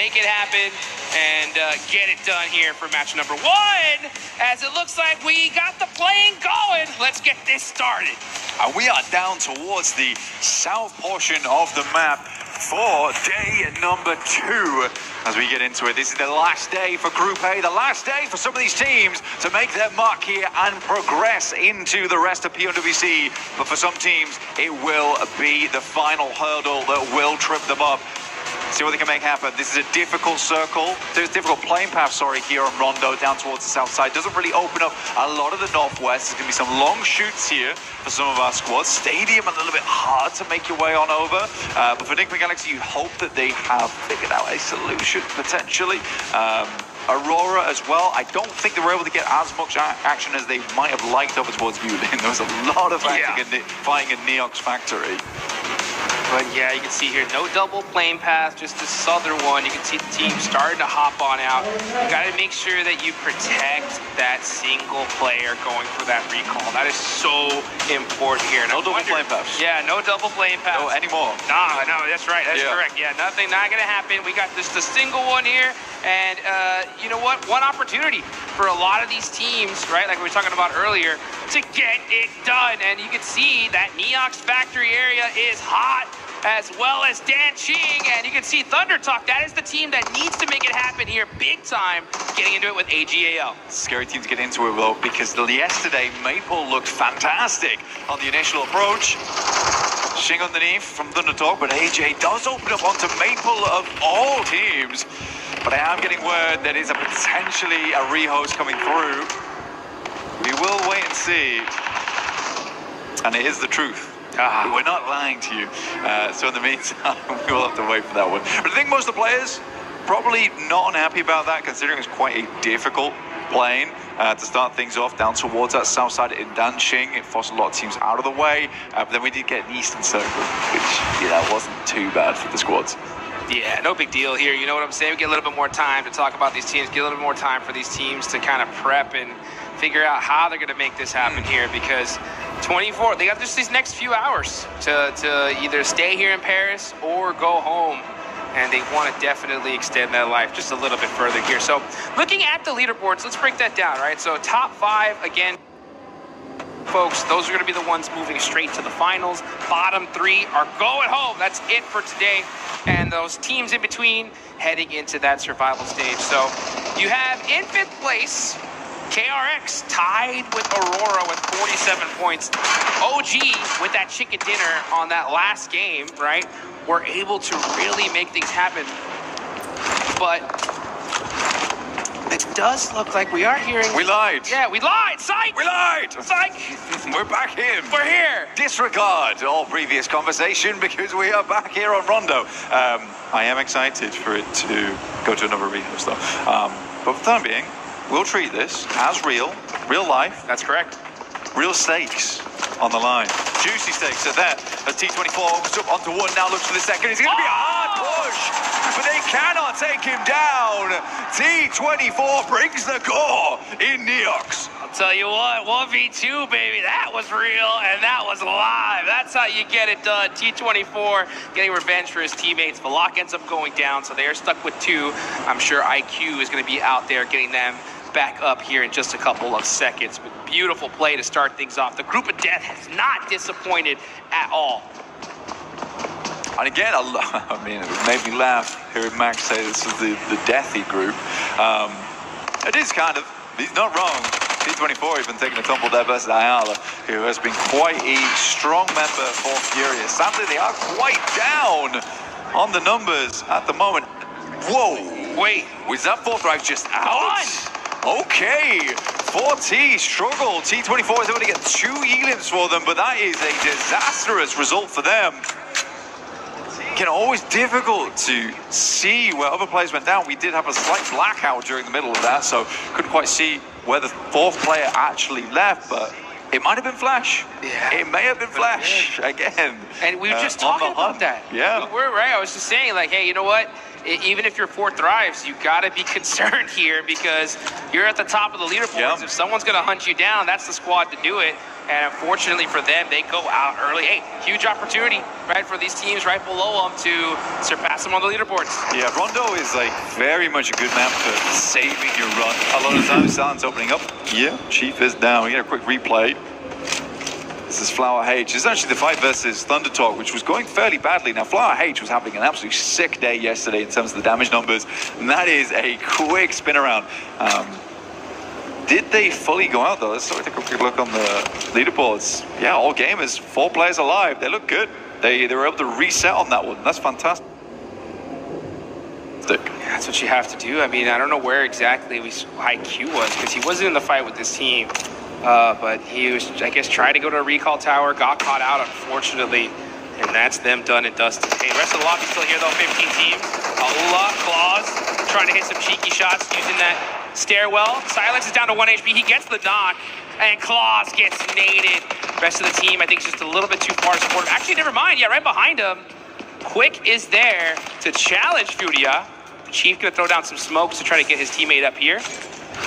make it happen and get it done here for match number 1, as it looks like we got the playing going. Let's get this started. And we are down towards the south portion of the map for day number 2. As we get into it, this is the last day for Group A, the last day for some of these teams to make their mark here and progress into the rest of PMWC. But for some teams, it will be the final hurdle that will trip them up. See what they can make happen. This is a difficult circle. There's a difficult playing path, here on Rondo down towards the south side. Doesn't really open up a lot of the northwest. There's going to be some long shoots here for some of our squads. Stadium a little bit hard to make your way on over. But for Enigma Galaxy, you hope that they have figured out a solution, potentially. Aurora as well. I don't think they were able to get as much action as they might have liked over towards Yulin. There was a lot of fighting in Neox Factory. But yeah, you can see here, no double plane path, just the southern one. You can see the team starting to hop on out. You got to make sure that you protect that single player going for that recall. That is so important here. No double plane paths. Yeah, no double plane paths. No anymore. No, that's right. That's correct. Yeah, not going to happen. We got just the single one here. And you know what? One opportunity for a lot of these teams, right, like we were talking about earlier, to get it done. And you can see that Neox Factory area is hot, as well as Dan Ching, and you can see Thunder Talk. That is the team that needs to make it happen here big time, getting into it with AGAL. Scary team to get into it, though, because yesterday Maple looked fantastic on the initial approach. Ching underneath from Thunder Talk, but AJ does open up onto Maple of all teams. But I am getting word that is potentially a rehost coming through. We will wait and see. And it is the truth. We're not lying to you. So in the meantime, we will have to wait for that one. But I think most of the players probably not unhappy about that, considering it's quite a difficult plane to start things off down towards that south side in Danqing. It forced a lot of teams out of the way. But then we did get an eastern circle, which wasn't too bad for the squads. Yeah, no big deal here. You know what I'm saying? We get a little bit more time to talk about these teams, get a little bit more time for these teams to kind of prep and figure out how they're going to make this happen here, because 24, they got just these next few hours to either stay here in Paris or go home, and they want to definitely extend that life just a little bit further here. So looking at the leaderboards, let's break that down, right? So top 5, again, folks, those are going to be the ones moving straight to the finals. Bottom 3 are going home. That's it for today. And those teams in between heading into that survival stage. So you have in 5th place, KRX tied with Aurora with 47 points. OG with that chicken dinner on that last game, right? Were able to really make things happen. But it does look like we are hearing... We lied. Yeah, we lied. Psych! We lied. Psych! We're back in. We're here. Disregard all previous conversation because we are back here on Rondo. I am excited for it to go to another rehost though. But for the time being, we'll treat this as real life. That's correct. Real stakes on the line. Juicy stakes at that. As T24 opens up onto 1, now looks for the second. It's going to be a hard push, but they cannot take him down. T24 brings the core in Neox. I'll tell you what, 1v2, baby, that was real and that was live. That's how you get it done. T24 getting revenge for his teammates. Valak ends up going down, so they are stuck with 2. I'm sure IQ is going to be out there getting them back up here in just a couple of seconds. But beautiful play to start things off. The group of death has not disappointed at all. And again, I mean, it made me laugh hearing Max say this is the deathy group. It is kind of, he's not wrong. T24 even taking a tumble there versus Ayala, who has been quite a strong member for Furious. Sadly, they are quite down on the numbers at the moment. Whoa. Wait. Was that 4th drive just out? Okay, 4T struggle. T24 is able to get 2 elims for them, but that is a disastrous result for them. Again, always difficult to see where other players went down. We did have a slight blackout during the middle of that, so couldn't quite see where the 4th player actually left, but it might have been Flash. Yeah. It may have been Flash again. And we were just talking about that. Yeah. We're right. I was just saying, like, hey, you know what? even if you're 4th thrives, you got to be concerned here because you're at the top of the leaderboards. Yep. If someone's going to hunt you down, that's the squad to do it. And unfortunately for them, they go out early. Hey, huge opportunity, right, for these teams right below them to surpass them on the leaderboards. Yeah, Rondo is like very much a good map for saving your run. A lot of times, Silence opening up. Yeah, Chief is down. We get a quick replay. This is Flower H. This is actually the fight versus Thunder Talk, which was going fairly badly. Now, Flower H was having an absolutely sick day yesterday in terms of the damage numbers, and that is a quick spin around. Did they fully go out though? Let's take a quick look on the leaderboards. Yeah, all gamers, 4 players alive. They look good. They were able to reset on that one. That's fantastic. Yeah, that's what you have to do. I mean, I don't know where exactly IQ was because he wasn't in the fight with this team. But he was, I guess, trying to go to a recall tower, got caught out, unfortunately. And that's them done and dusted. Hey, the rest of the lobby's still here, though, 15 teams. Aula, Claws, trying to hit some cheeky shots using that stairwell. Silence is down to 1 HP. He gets the knock, and Claws gets naded. Rest of the team, I think, is just a little bit too far to support. Actually, never mind. Yeah, right behind him. Quick is there to challenge Furia. Chief going to throw down some smokes to try to get his teammate up here.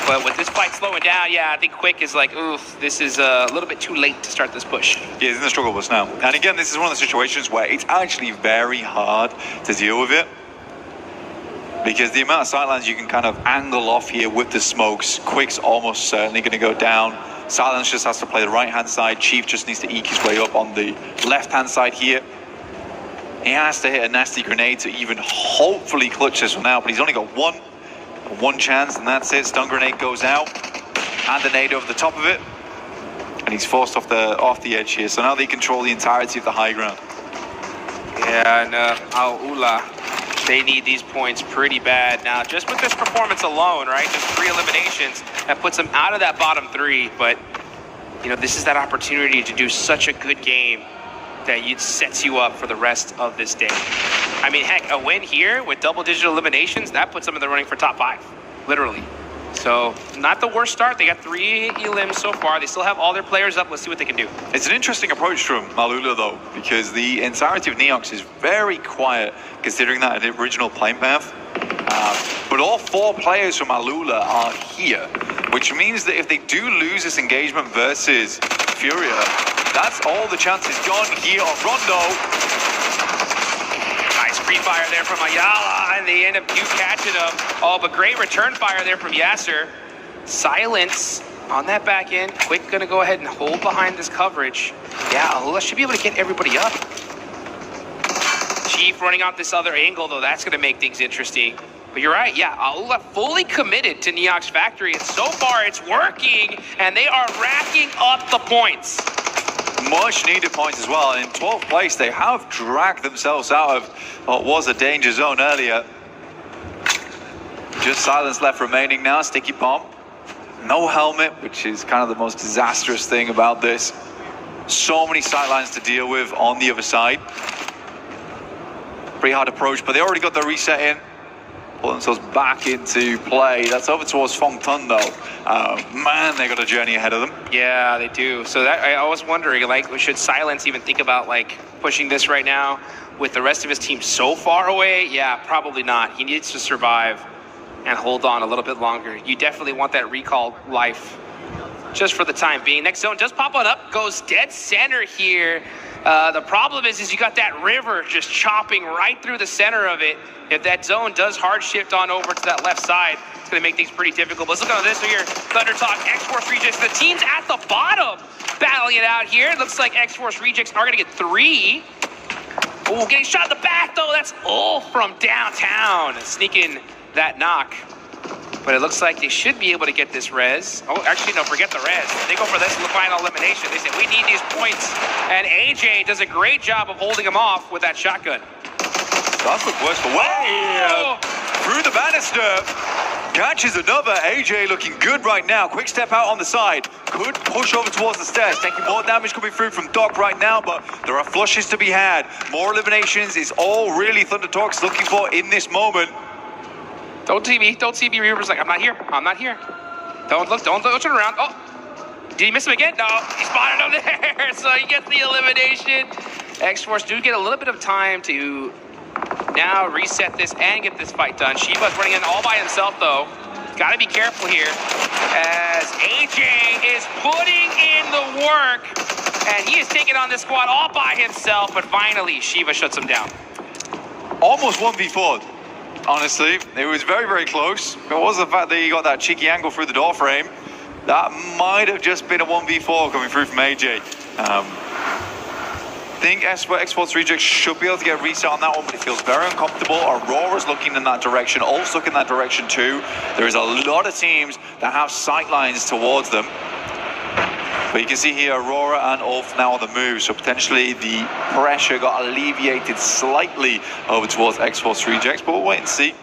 But with this fight slowing down, yeah, I think Quick is like, oof, this is a little bit too late to start this push. Yeah, he's in the struggle bus now. And again, this is one of the situations where it's actually very hard to deal with it. Because the amount of sightlines you can kind of angle off here with the smokes, Quick's almost certainly going to go down. Silence just has to play the right-hand side. Chief just needs to eke his way up on the left-hand side here. He has to hit a nasty grenade to even hopefully clutch this one out, but he's only got one chance, and that's it. Stun grenade goes out, and the nade over the top of it, and he's forced off the edge here. So now they control the entirety of the high ground. Yeah, and Aula, they need these points pretty bad now. Just with this performance alone, right? Just 3 eliminations that puts them out of that bottom 3. But you know, this is that opportunity to do such a good game that it sets you up for the rest of this day. I mean, heck, a win here with double-digit eliminations, that puts them in the running for top 5, literally. So, not the worst start. They got 3 elims so far. They still have all their players up. Let's see what they can do. It's an interesting approach from Malula, though, because the entirety of Neox is very quiet, considering that original playing path. But all 4 players from Malula are here, which means that if they do lose this engagement versus Furia, that's all the chances gone here on Rondo. Nice free fire there from Ayala, and they end up catching him. Oh, but great return fire there from Yasser. Silence on that back end. Quick gonna go ahead and hold behind this coverage. Yeah, Alula should be able to get everybody up. Chief running out this other angle, though, that's gonna make things interesting. But you're right, yeah, Aula fully committed to Neox Factory, and so far it's working, and they are racking up the points. Much needed points as well. And in 12th place, they have dragged themselves out of what was a danger zone earlier. Just Silence left remaining now. Sticky Bomb. No helmet, which is kind of the most disastrous thing about this. So many sightlines to deal with on the other side. Pretty hard approach, but they already got their reset in. Pull themselves back into play. That's over towards Fong Tun, though. Man, they got a journey ahead of them. Yeah, they do. So that I was wondering, like, should Silence even think about like pushing this right now with the rest of his team so far away? Yeah, probably not. He needs to survive and hold on a little bit longer. You definitely want that recall life just for the time being. Next zone does pop on up, goes dead center here. The problem is you got that river just chopping right through the center of it. If that zone does hard shift on over to that left side, it's going to make things pretty difficult. Let's look at this here. Thunder Talk, X-Force Rejects. The team's at the bottom battling it out here. It looks like X-Force Rejects are going to get 3. Oh, getting shot in the back, though. That's Ulf from downtown. Sneaking that knock. But it looks like they should be able to get this res. Oh, actually, no, forget the res. They go for this final elimination. They say, we need these points. And AJ does a great job of holding him off with that shotgun. That's the worst for way. Through the banister. Catches another. AJ looking good right now. Quick step out on the side. Could push over towards the stairs. Taking more damage coming through from Doc right now, but there are flushes to be had. More eliminations is all really Thunder Talk's looking for in this moment. Don't see me. Don't see me. Reaper's like, I'm not here. I'm not here. Don't look. Don't turn around. Oh, did he miss him again? No, he spotted him there. So he gets the elimination. X-Force do get a little bit of time to now reset this and get this fight done. Shiva's running in all by himself, though. Got to be careful here as AJ is putting in the work, and he is taking on this squad all by himself, but finally Shiva shuts him down. Almost 1v4'd, honestly. It was very, very close. It was the fact that he got that cheeky angle through the door frame. That might have just been a 1v4 coming through from AJ. I think ESPORTS Rejects should be able to get a reset on that one, but it feels very uncomfortable. Aurora's looking in that direction, Ulf's looking in that direction too. There is a lot of teams that have sight lines towards them. But you can see here Aurora and Ulf now on the move, so potentially the pressure got alleviated slightly over towards ESPORTS Rejects, but we'll wait and see.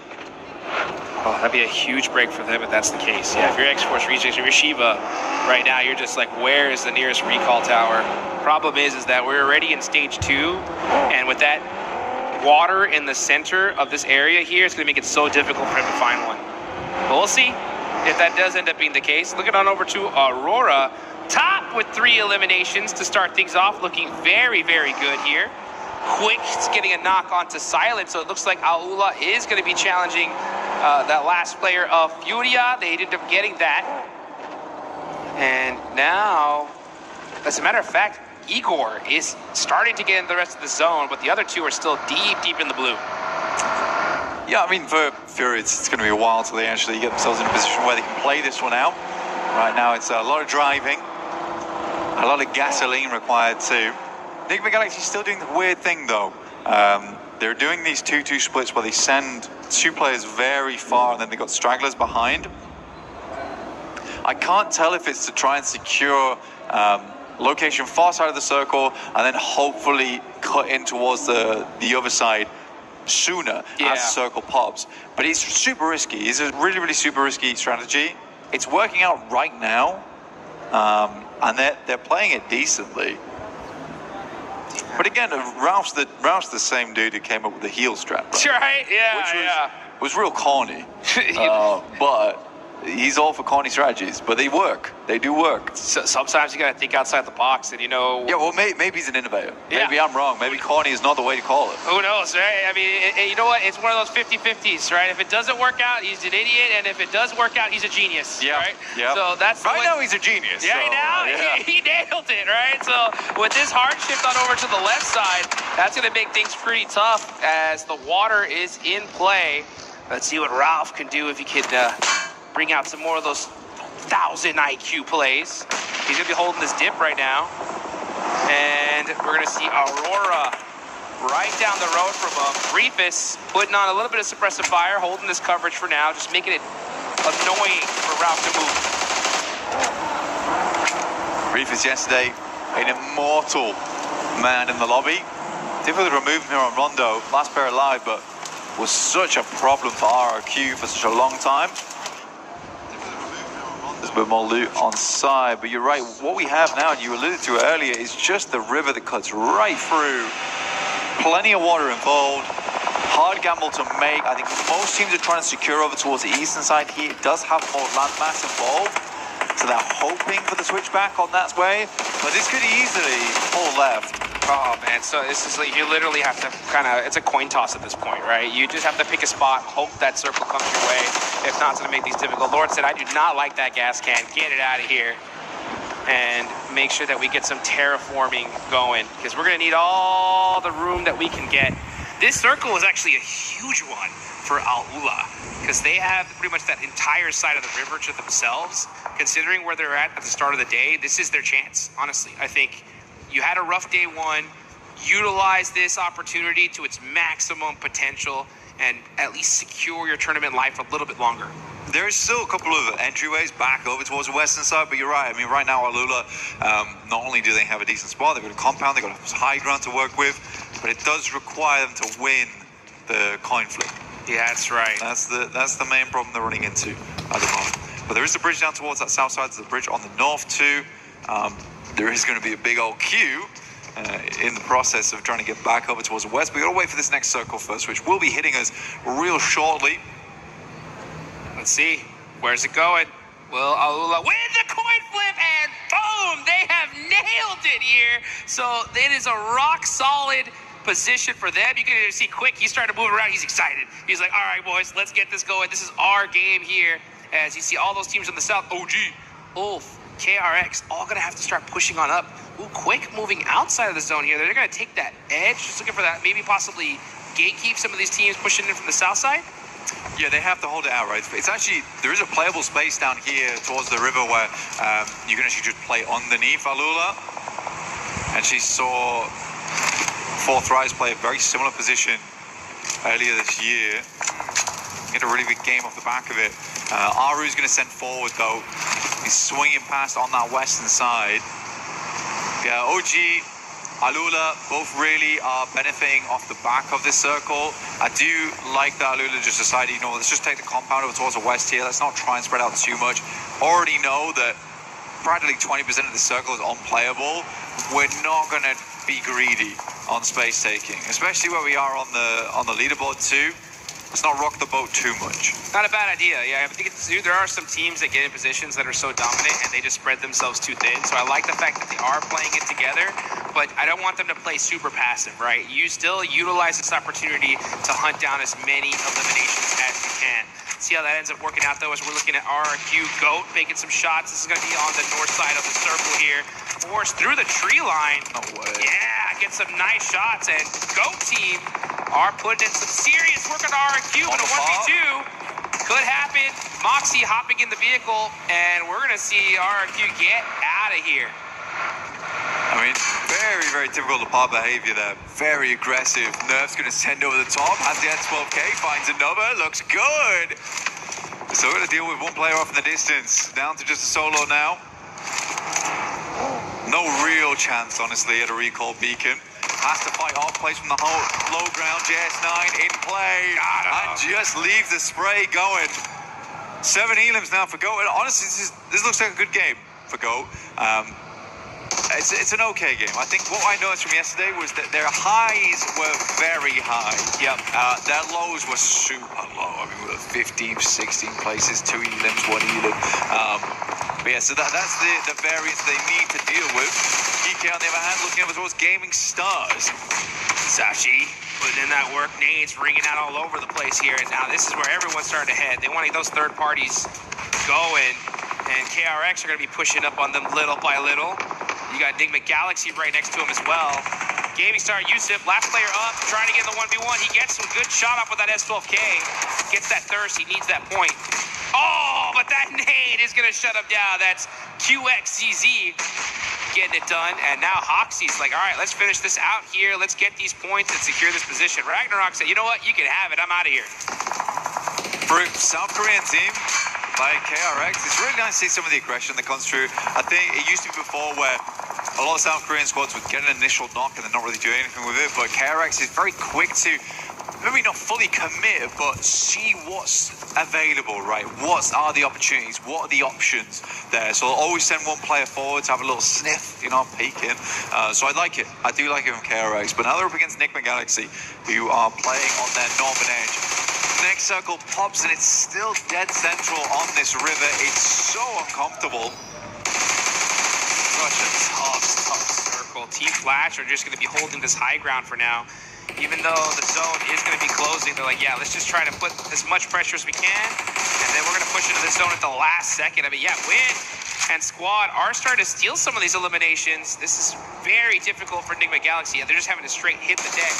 Oh, that'd be a huge break for them if that's the case. Yeah, if you're ESPORTS Rejects or you're Shiva, right now you're just like, where is the nearest recall tower? Problem is that we're already in stage 2, and with that water in the center of this area here, it's going to make it so difficult for him to find one. But we'll see if that does end up being the case. Looking on over to Aurora, top with 3 eliminations to start things off, looking very, very good here. Quick getting a knock onto Silent, so it looks like Aula is going to be challenging that last player of Furia. They ended up getting that. And now, as a matter of fact, Igor is starting to get in the rest of the zone, but the other 2 are still deep in the blue. Yeah, I mean, for Fury, it's going to be a while till they actually get themselves in a position where they can play this one out. Right now, it's a lot of driving, a lot of gasoline required too. Enigma Galaxy's still doing the weird thing though. They're doing these 2-2 splits where they send 2 players very far and then they got stragglers behind. I can't tell if it's to try and secure location far side of the circle and then hopefully cut in towards the other side sooner as the circle pops. But it's super risky. It's a really, really super risky strategy. It's working out right now, and they're playing it decently. But again, Ralph's the same dude who came up with the heel strap, right? Yeah, which was real corny. But he's all for corny strategies, but they work. They do work. So sometimes you gotta think outside the box, and you know. Yeah, well, maybe he's an innovator. Yeah. Maybe I'm wrong. Maybe corny is not the way to call it. Who knows, right? I mean, you know what? It's one of those 50-50s, right? If it doesn't work out, he's an idiot, and if it does work out, he's a genius, right? Yeah. So that's right now he's a genius. Yeah, so, now he nailed it, right? So with this hard shift on over to the left side, that's gonna make things pretty tough as the water is in play. Let's see what Ralph can do if he can bring out some more of those 1,000 IQ plays. He's gonna be holding this dip right now. And we're gonna see Aurora right down the road from him. Reefus putting on a little bit of suppressive fire, holding this coverage for now, just making it annoying for Ralph to move. Reefus yesterday, an immortal man in the lobby. Difficult to remove him here on Rondo, last pair alive, but was such a problem for RRQ for such a long time. There's a bit more loot on side, but you're right. What we have now, and you alluded to it earlier, is just the river that cuts right through. Plenty of water involved. Hard gamble to make. I think most teams are trying to secure over towards the eastern side here. It does have more landmass involved, so they're hoping for the switchback on that way. But this could easily pull left. Oh man, so this is like, you literally have to it's a coin toss at this point, right? You just have to pick a spot, hope that circle comes your way. If not, it's gonna make these difficult. Lord said, I do not like that gas can. Get it out of here. And make sure that we get some terraforming going, because we're gonna need all the room that we can get. This circle is actually a huge one for Al-Ula, because they have pretty much that entire side of the river to themselves. Considering where they're at the start of the day, this is their chance, honestly. I think you had a rough day 1, utilize this opportunity to its maximum potential and at least secure your tournament life a little bit longer. There's still a couple of entryways back over towards the western side, but you're right. I mean, right now, Alula, not only do they have a decent spot, they've got a compound, they've got a high ground to work with, but it does require them to win the coin flip. Yeah, that's right. That's the main problem they're running into at the moment. But there is a bridge down towards that south side. There's a bridge on the north too. There is going to be a big old queue in the process of trying to get back over towards the west. We've got to wait for this next circle first, which will be hitting us real shortly. Let's see. Where's it going? Will Alula win the coin flip? And boom! They have nailed it here. So it is a rock solid position for them. You can see Quick, he started moving around. He's excited. He's like, all right, boys, let's get this going. This is our game here. As you see all those teams on the south, OG, Ulf, KRX, all going to have to start pushing on up. Ooh, Quick moving outside of the zone here. They're going to take that edge, just looking for that, maybe possibly gatekeep some of these teams pushing in from the south side. Yeah, they have to hold it out, right? It's actually, there is a playable space down here towards the river where you can actually just play underneath Alula. And she saw Fourth Rise play a very similar position earlier this year. Get a really big game off the back of it. Aru's going to send forward, though. He's swinging past on that western side. Yeah, OG, Alula, both really are benefiting off the back of this circle. I do like that Alula just decided, let's just take the compound over towards the west here. Let's not try and spread out too much. Already know that practically 20% of the circle is unplayable. We're not going to be greedy on space taking, especially where we are on the leaderboard too. Let's not rock the boat too much. Not a bad idea. Yeah, I think there are some teams that get in positions that are so dominant and they just spread themselves too thin. So I like the fact that they are playing it together, but I don't want them to play super passive, right? You still utilize this opportunity to hunt down as many eliminations as you can. See how that ends up working out, though, as we're looking at RRQ Goat making some shots. This is going to be on the north side of the circle here. Forced through the tree line. No way. Yeah, get some nice shots. And Goat team are putting in some serious work on RRQ in a 1v2. Could happen. Moxie hopping in the vehicle, and we're going to see RRQ get out of here. I mean, very, very typical Lepar behavior there. Very aggressive. Nerf's going to send over the top. Has the N12K, finds another. Looks good. So we're going to deal with one player off in the distance. Down to just a solo now. No real chance, honestly, at a recall beacon. Has to fight off, plays from the low ground. JS9 in play. And just leave the spray going. 7 elims now for Goat. And honestly, this looks like a good game for Goat. It's an okay game. I think what I noticed from yesterday was that their highs were very high. Yep. Their lows were super low. I mean, we were 15, 16 places, 2 elims, 1 elim. But yeah, so that's the variance they need to deal with. EK, on the other hand, looking over towards Gaming Stars. Sashi putting in that work. Nades ringing out all over the place here. And now this is where everyone's starting to head. They want to get those third parties going. And KRX are going to be pushing up on them little by little. You got Enigma Galaxy right next to him as well. Gaming Star Yusuf, last player up, trying to get in the 1v1. He gets some good shot off with that S12K. Gets that thirst. He needs that point. Oh, but that nade is going to shut him down. That's QXCZ getting it done. And now Hoxie's like, all right, let's finish this out here. Let's get these points and secure this position. Ragnarok said, you know what? You can have it. I'm out of here. For South Korean team, by KRX, it's really nice to see some of the aggression that comes through. I think it used to be before where a lot of South Korean squads would get an initial knock and they're not really doing anything with it, but KRX is very quick to maybe not fully commit, but see what's available, right? What are the opportunities? What are the options there? So I'll always send one player forward to have a little sniff, peek in. So I like it. I do like it from KRX. But now they're up against Enigma Galaxy, who are playing on their northern edge. Next circle pops, and it's still dead central on this river. It's so uncomfortable. Such a tough circle. Team Flash are just going to be holding this high ground for now. Even though the zone is going to be closing, they're like, yeah, let's just try to put as much pressure as we can, and then we're going to push into the zone at the last second. I mean, yeah, Win and Squad are starting to steal some of these eliminations. This is very difficult for Enigma Galaxy. They're just having to straight hit the deck.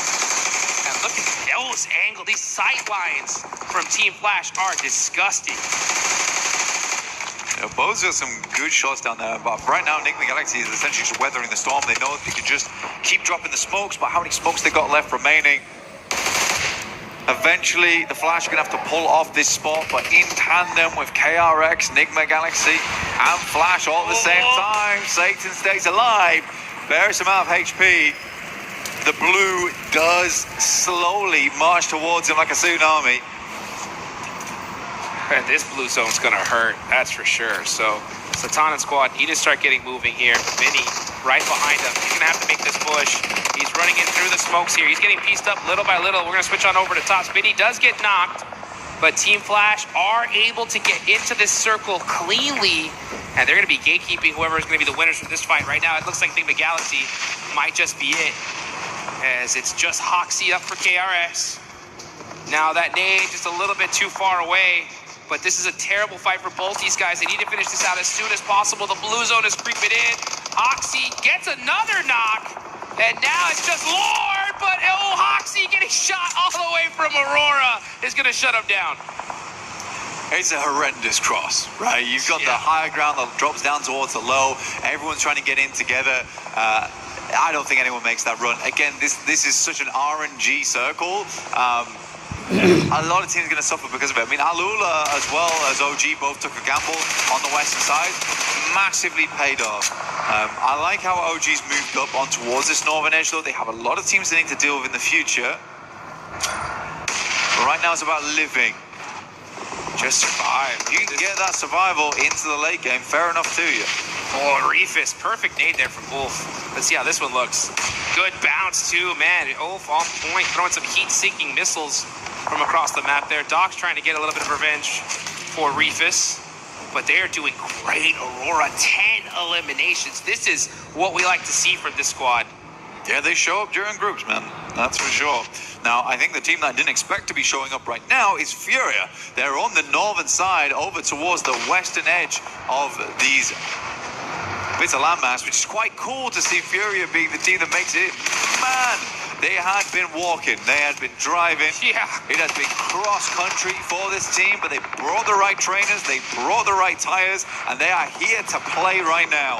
And look at those angles. These sight lines from Team Flash are disgusting. Both are some good shots down there, but right now Enigma Galaxy is essentially just weathering the storm. They know they can just keep dropping the smokes, but how many smokes they got left remaining? Eventually, the Flash are going to have to pull off this spot, but in tandem with KRX, Enigma Galaxy, and Flash all at the same time. Satan stays alive, bears him out of HP. The blue does slowly march towards him like a tsunami. This blue zone's going to hurt, that's for sure. So Satan and Squad need to start getting moving here. Vinny right behind him. He's going to have to make this push. He's running in through the smokes here. He's getting pieced up little by little. We're going to switch on over to top. Vinny does get knocked, but Team Flash are able to get into this circle cleanly, and they're going to be gatekeeping whoever is going to be the winners from this fight. Right now, it looks like Enigma Galaxy might just be it. as it's just Hoxie up for KRS. Now that nade just a little bit too far away, but this is a terrible fight for both these guys. They need to finish this out as soon as possible. The blue zone is creeping in. Hoxie gets another knock, and now it's just Lord, but oh, Hoxie getting shot all the way from Aurora is going to shut him down. It's a horrendous cross, right? You've got the higher ground that drops down towards the low. Everyone's trying to get in together. I don't think anyone makes that run. Again, this is such an RNG circle. A lot of teams are going to suffer because of it. I mean, Alula as well as OG both took a gamble on the western side. Massively paid off. I like how OG's moved up on towards this northern edge, though. They have a lot of teams they need to deal with in the future. But right now it's about living. Just survive. You can get that survival into the late game. Fair enough to you. Oh, Reefus. Perfect nade there from Wolf. Let's see how this one looks. Good bounce, too. Man, Wolf on point. Throwing some heat-seeking missiles from across the map there. Doc's trying to get a little bit of revenge for Reefus. But they are doing great. Aurora, 10 eliminations. This is what we like to see from this squad. Yeah, they show up during groups, man. That's for sure. Now, I think the team that I didn't expect to be showing up right now is Furia. They're on the northern side over towards the western edge of these bits of landmass, which is quite cool to see Furia being the team that makes it. Man, they had been walking. They had been driving. Yeah. It has been cross-country for this team, but they brought the right trainers, they brought the right tires, and they are here to play right now.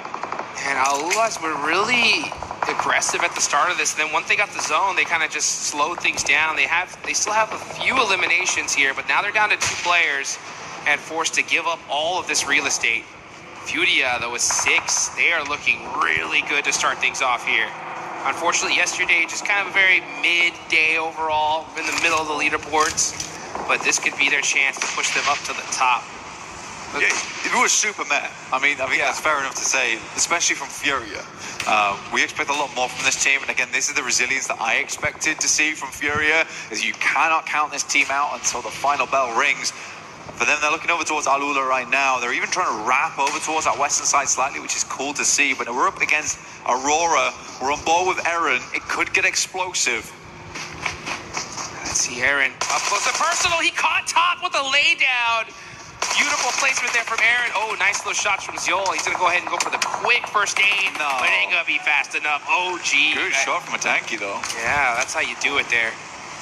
And Alulas were really aggressive at the start of this. And then once they got the zone, they kind of just slowed things down. They still have a few eliminations here, but now they're down to 2 players and forced to give up all of this real estate. Furia, though, with 6. They are looking really good to start things off here. Unfortunately, yesterday, just kind of a very mid-day overall, in the middle of the leaderboards. But this could be their chance to push them up to the top. Yeah, it was super meh. I think that's fair enough to say, especially from Furia. We expect a lot more from this team, and again, this is the resilience that I expected to see from Furia, is you cannot count this team out until the final bell rings. For them, they're looking over towards Alula right now. They're even trying to wrap over towards that western side slightly, which is cool to see, but we're up against Aurora. We're on board with Eren. It could get explosive. Let's see Eren up close and personal. He caught top with a laydown. Beautiful placement there from Eren. Oh, nice little shots from Ziol. He's going to go ahead and go for the quick first aid. No. But it ain't going to be fast enough. OG. Good shot from a tanky, though. Yeah, that's how you do it there.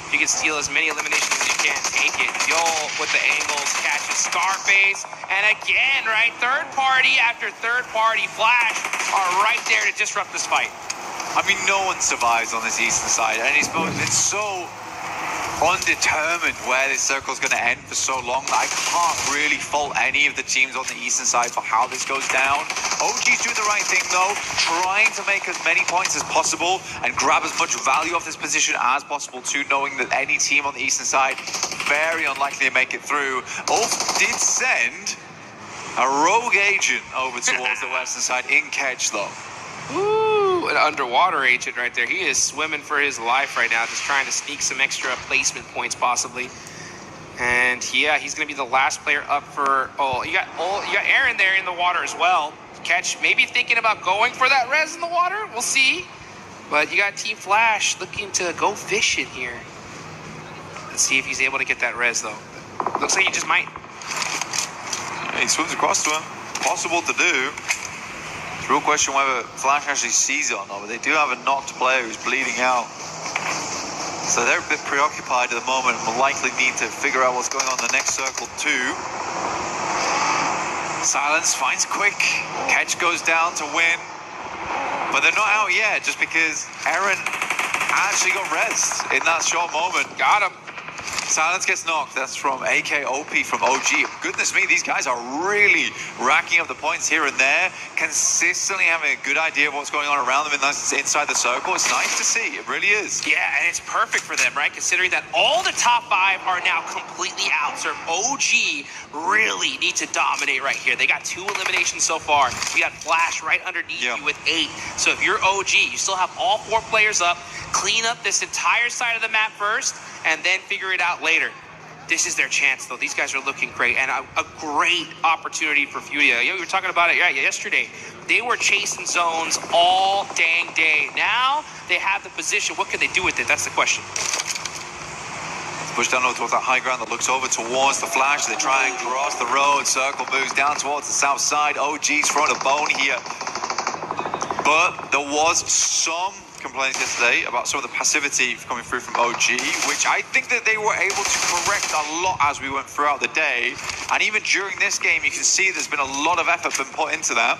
You can steal as many eliminations as you can. Take it. Ziol with the angles. Catches Scarface. And again, right? Third party after third party. Flash are right there to disrupt this fight. I mean, no one survives on this eastern side. And it's so undetermined where this circle's going to end for so long that I can't really fault any of the teams on the eastern side for how this goes down. OG's doing the right thing, though, trying to make as many points as possible and grab as much value off this position as possible, too, knowing that any team on the eastern side, very unlikely to make it through. Ulf did send a rogue agent over towards the western side in catch, though. Ooh, an underwater agent right there. He is swimming for his life right now, just trying to sneak some extra placement points possibly. And yeah, he's going to be the last player up for. You got Eren there in the water as well. Catch, maybe thinking about going for that res in the water. We'll see. But you got Team Flash looking to go fishing here. Let's see if he's able to get that res though. Looks like he just might. He swims across to him. Possible to do. It's a real question whether Flash actually sees it or not, but they do have a knocked player who's bleeding out. So they're a bit preoccupied at the moment and will likely need to figure out what's going on in the next circle too. Silence finds Quick. Catch goes down to win. But they're not out yet just because Eren actually got rezzed in that short moment. Got him. Silence gets knocked. That's from AKOP from OG. Goodness me, these guys are really racking up the points here and there, consistently having a good idea of what's going on around them inside the circle. It's nice to see. It really is. Yeah, and it's perfect for them, right? Considering that all the top 5 are now completely out. So OG really need to dominate right here. They got 2 eliminations so far. You got Flash right underneath you with 8. So if you're OG, you still have all 4 players up. Clean up this entire side of the map first, and then figure it out later. This is their chance, though. These guys are looking great, and a great opportunity for Furia. We were talking about it yesterday. They were chasing zones all dang day. Now they have the position. What can they do with it? That's the question. Push down towards that high ground that looks over towards the Flash. They try and cross the road. Circle moves down towards the south side. OG's throwing a bone here. But there was some complaints yesterday about some of the passivity coming through from OG, which I think that they were able to correct a lot as we went throughout the day. And even during this game, you can see there's been a lot of effort been put into that.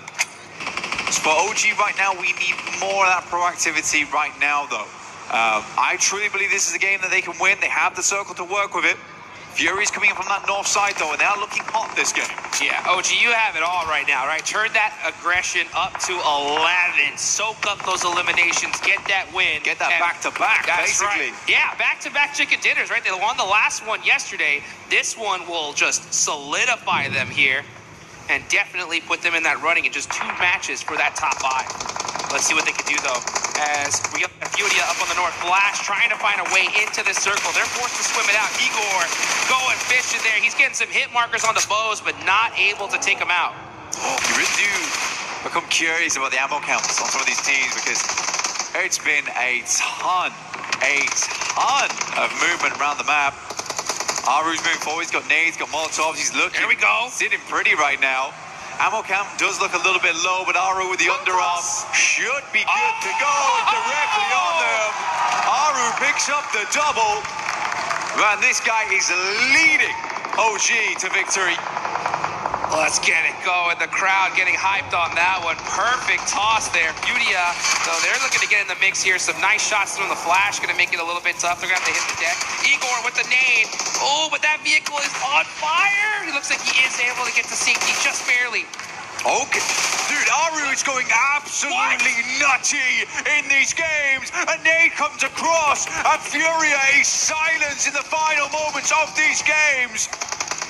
So for OG right now, we need more of that proactivity right now, though. I truly believe this is a game that they can win. They have the circle to work with it. Fury's coming in from that north side, though, and they're looking hot this game. Yeah, OG, you have it all right now, right? Turn that aggression up to 11. Soak up those eliminations. Get that win. Get that back-to-back, basically. Right. Yeah, back-to-back chicken dinners, right? They won the last one yesterday. This one will just solidify them here and definitely put them in that running in just 2 matches for that top 5. Let's see what they can do, though, as we got Furia up on the north. Flash trying to find a way into this circle. They're forced to swim it out. Igor going fishing there. He's getting some hit markers on the bows, but not able to take them out. Oh, you really do become curious about the ammo counts on some of these teams, because it's been a ton of movement around the map. Aru's moving forward. He's got nades, got molotovs. He's looking. There we go. Sitting pretty right now. Ammo count does look a little bit low, but Aru with the underarm should be good to go directly on them. Aru picks up the double. Man, this guy is leading OG to victory. Let's get it going. The crowd getting hyped on that one. Perfect toss there. Furia, so they're looking to get in the mix here. Some nice shots from the Flash. Going to make it a little bit tough. They're going to have to hit the deck. Igor with the nade. Oh, but that vehicle is on fire. He looks like he is able to get to safety just barely. Okay. Dude, Aru is going absolutely nutty in these games. A nade comes across, and Furia is silenced in the final moments of these games.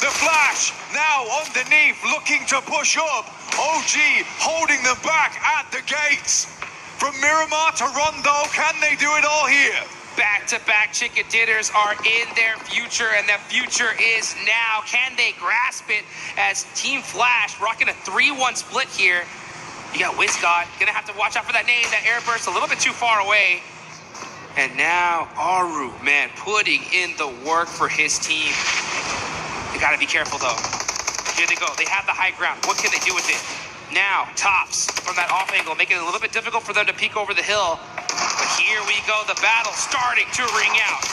The Flash now underneath, looking to push up. OG holding them back at the gates. From Miramar to Rondo, can they do it all here? Back-to-back chicken dinners are in their future, and the future is now. Can they grasp it as Team Flash rocking a 3-1 split here? You got WizGod. Gonna have to watch out for that nade. That air burst a little bit too far away. And now Aru, man, putting in the work for his team. They gotta be careful, though. Here they go. They have the high ground. What can they do with it? Now, Tops from that off angle, making it a little bit difficult for them to peek over the hill. But here we go, the battle starting to ring out.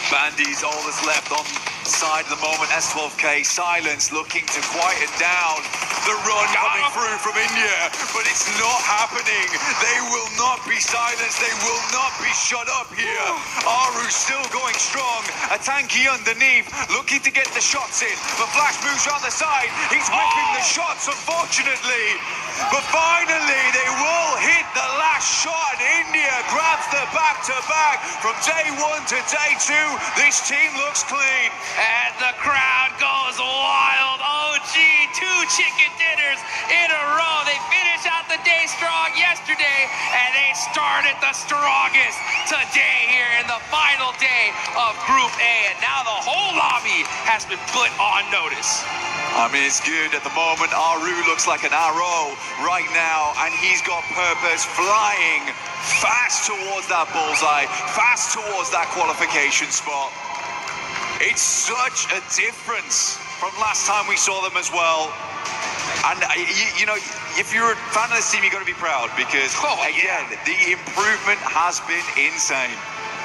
Bandy's all that's left on the side of the moment. S12K, Silence looking to quieten down the run coming through from India, but it's not happening. They will not be silenced. They will not be shut up here. Aru still going strong. A tanky underneath, looking to get the shots in. But Flash moves around the side. He's whipping the shots, unfortunately. But finally, they will hit the last shot. India grabs the back-to-back. From day 1 to day 2, this team looks clean. And the crowd goes wild. OG, 2 chicken dinners in a row. They finished out the day strong yesterday, and they started the strongest today here in the final day of Group A. And now the whole lobby has been put on notice. I mean, it's good at the moment. Aru looks like an arrow right now, and he's got purpose, flying fast towards that bullseye, fast towards that qualification spot. It's such a difference from last time we saw them as well. And, you know, if you're a fan of this team, you've got to be proud, because, again, the improvement has been insane.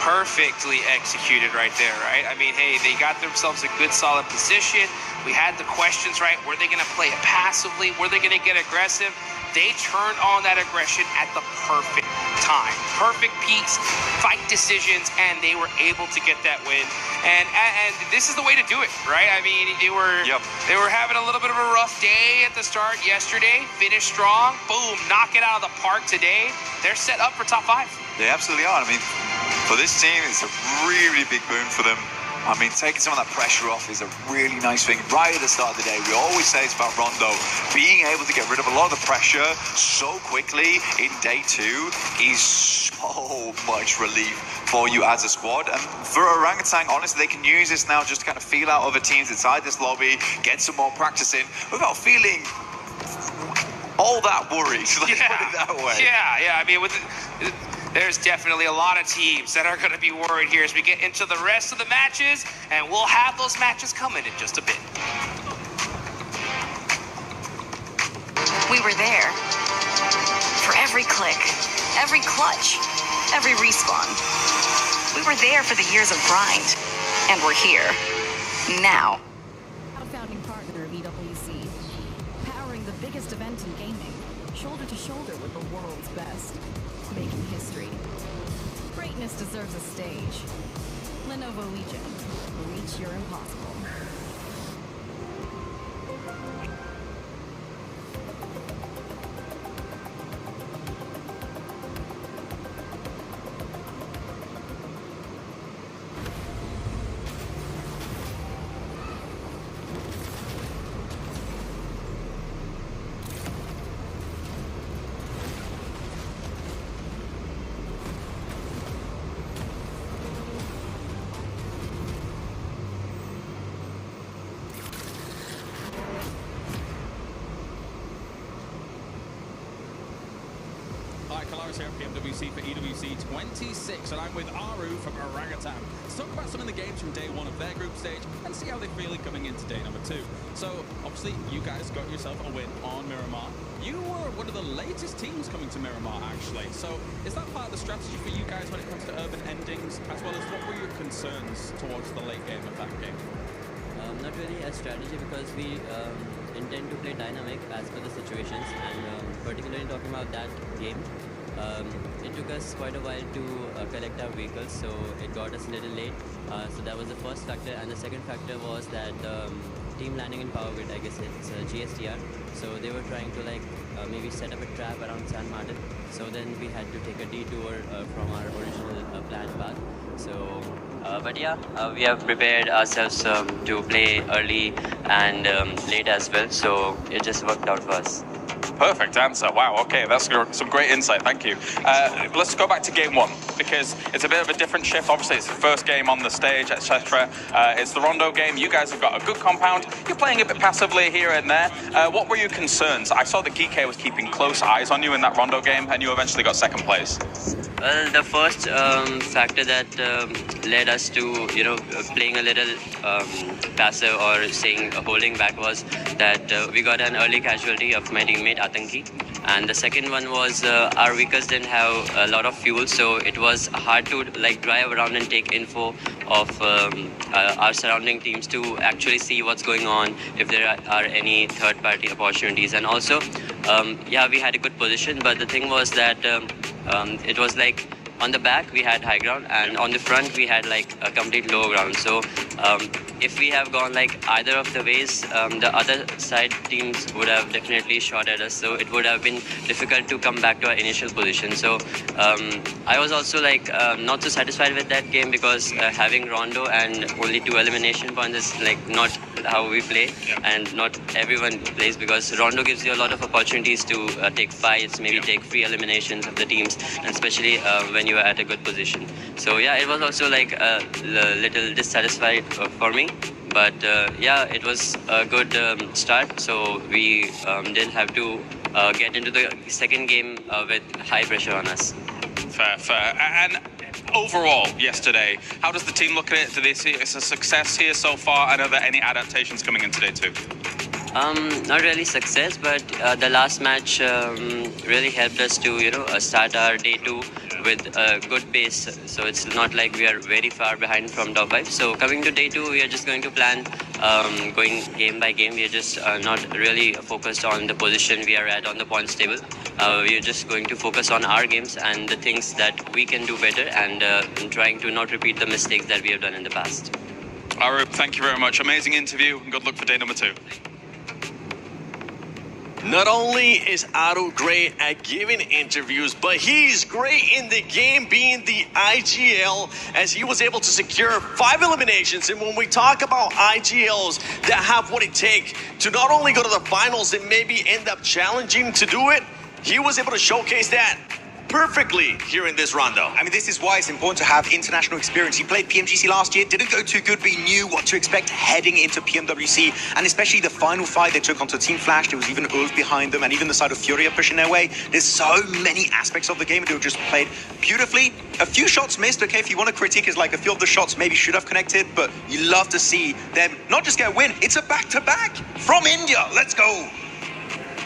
Perfectly executed right there, right? I mean, hey, they got themselves a good, solid position. We had the questions, right? Were they going to play it passively? Were they going to get aggressive? They turned on that aggression at the perfect time. Perfect piece, fight decisions, and they were able to get that win. And this is the way to do it, right? I mean, they were having a little bit of a rough day at the start yesterday. Finished strong. Boom, knock it out of the park today. They're set up for top 5. They absolutely are. I mean, for this team, it's a really big boon for them. I mean, taking some of that pressure off is a really nice thing. Right at the start of the day, we always say it's about Rondo. Being able to get rid of a lot of the pressure so quickly in day 2 is so much relief for you as a squad. And for Orangutan, honestly, they can use this now just to kind of feel out other teams inside this lobby, get some more practice in without feeling all that worried. Let's put it that way. Yeah. I mean, there's definitely a lot of teams that are going to be worried here as we get into the rest of the matches, and we'll have those matches coming in just a bit. We were there for every click, every clutch, every respawn. We were there for the years of grind, and we're here now. A founding partner of EWC, powering the biggest event in gaming, shoulder to shoulder with the world's best, making history. Greatness deserves a stage. Lenovo Legion, reach your impossible. Hi, Kalaris here at PMWC for EWC 26, and I'm with Aru from Orangutan to talk about some of the games from day 1 of their group stage and see how they're feeling coming into day number 2. So, obviously, you guys got yourself a win on Miramar. You were one of the latest teams coming to Miramar, actually. So, is that part of the strategy for you guys when it comes to urban endings, as well as what were your concerns towards the late game of that game? Not really a strategy, because we intend to play dynamic as per the situations, and particularly talking about that game, it took us quite a while to collect our vehicles, so it got us a little late. So that was the first factor, and the second factor was that team landing in Power Grid, I guess it's GSTR, so they were trying to maybe set up a trap around San Martin, so then we had to take a detour from our original planned path. So but yeah, we have prepared ourselves to play early and late as well, so it just worked out for us. Perfect answer. Wow, okay, that's some great insight, thank you. Let's go back to game 1, because it's a bit of a different shift. Obviously, it's the first game on the stage, etc. It's the Rondo game. You guys have got a good compound. You're playing a bit passively here and there. What were your concerns? I saw that Geeky was keeping close eyes on you in that Rondo game, and you eventually got second place. Well, the first factor that led us to, playing a little passive or saying holding back was that we got an early casualty of my teammate Atanki, and the second one was our vehicles didn't have a lot of fuel, so it was hard to drive around and take info of our surrounding teams to actually see what's going on, if there are any third-party opportunities. And also, yeah, we had a good position, but the thing was that it was on the back we had high ground, and on the front we had a complete low ground. So if we have gone either of the ways, the other side teams would have definitely shot at us, so it would have been difficult to come back to our initial position. So I was also not so satisfied with that game, because having Rondo and only 2 elimination points is not how we play, and not everyone plays, because Rondo gives you a lot of opportunities to take fights, maybe take free eliminations of the teams, and especially when you are at a good position. So yeah, it was also a little dissatisfied for me, but yeah, it was a good start, so we didn't have to get into the second game with high pressure on us. Fair. And overall, yesterday, how does the team look at it? Do they see it as a success here so far? And are there any adaptations coming in today too? Not really success, but the last match really helped us to start our day 2 with a good pace. So it's not like we are very far behind from top 5. So coming to day 2, we are just going to plan going game by game. We are just not really focused on the position we are at on the points table. We are just going to focus on our games and the things that we can do better, and trying to not repeat the mistakes that we have done in the past. Arup, thank you very much. Amazing interview, and good luck for day number 2. Not only is Aru great at giving interviews, but he's great in the game being the IGL, as he was able to secure 5 eliminations. And when we talk about IGLs that have what it takes to not only go to the finals and maybe end up challenging to do it, he was able to showcase that perfectly here in this rondo. I mean, this is why it's important to have international experience. He played PMGC last year, didn't go too good, but he knew what to expect heading into PMWC, and especially the final fight they took onto Team Flash. There was even Ulf behind them, and even the side of Furia pushing their way. There's so many aspects of the game, and they were just played beautifully. A few shots missed, okay, if you want to critique, is like a few of the shots maybe should have connected, but you love to see them not just get a win, it's a back-to-back from India. Let's go.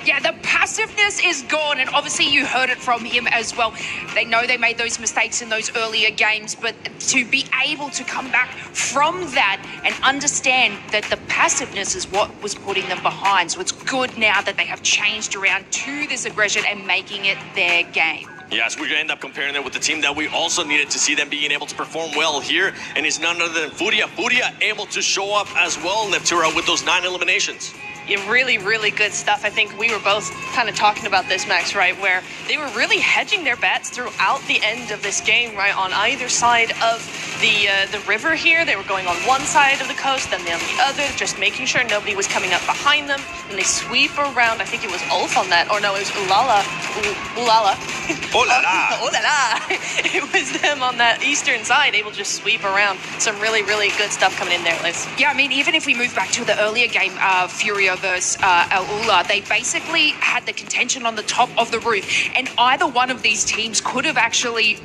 Yeah, the passiveness is gone, and obviously you heard it from him as well. They know they made those mistakes in those earlier games, but to be able to come back from that and understand that the passiveness is what was putting them behind. So it's good now that they have changed around to this aggression and making it their game. Yes, we're going to end up comparing it with the team that we also needed to see them being able to perform well here, and it's none other than Furia. Furia able to show up as well, Neptura, with those 9 eliminations. Yeah, really, really good stuff. I think we were both kind of talking about this, Max, right, where they were really hedging their bets throughout the end of this game, right, on either side of the river here. They were going on one side of the coast, then on the other, just making sure nobody was coming up behind them. And they sweep around. I think it was Ulf on that, or no, it was Ulala. Ulala. Ulala. Ulala. It was them on that eastern side, able to just sweep around. Some really, really good stuff coming in there, Liz. Yeah, I mean, even if we move back to the earlier game, Furia versus Ula, they basically had the contention on the top of the roof, and either one of these teams could have actually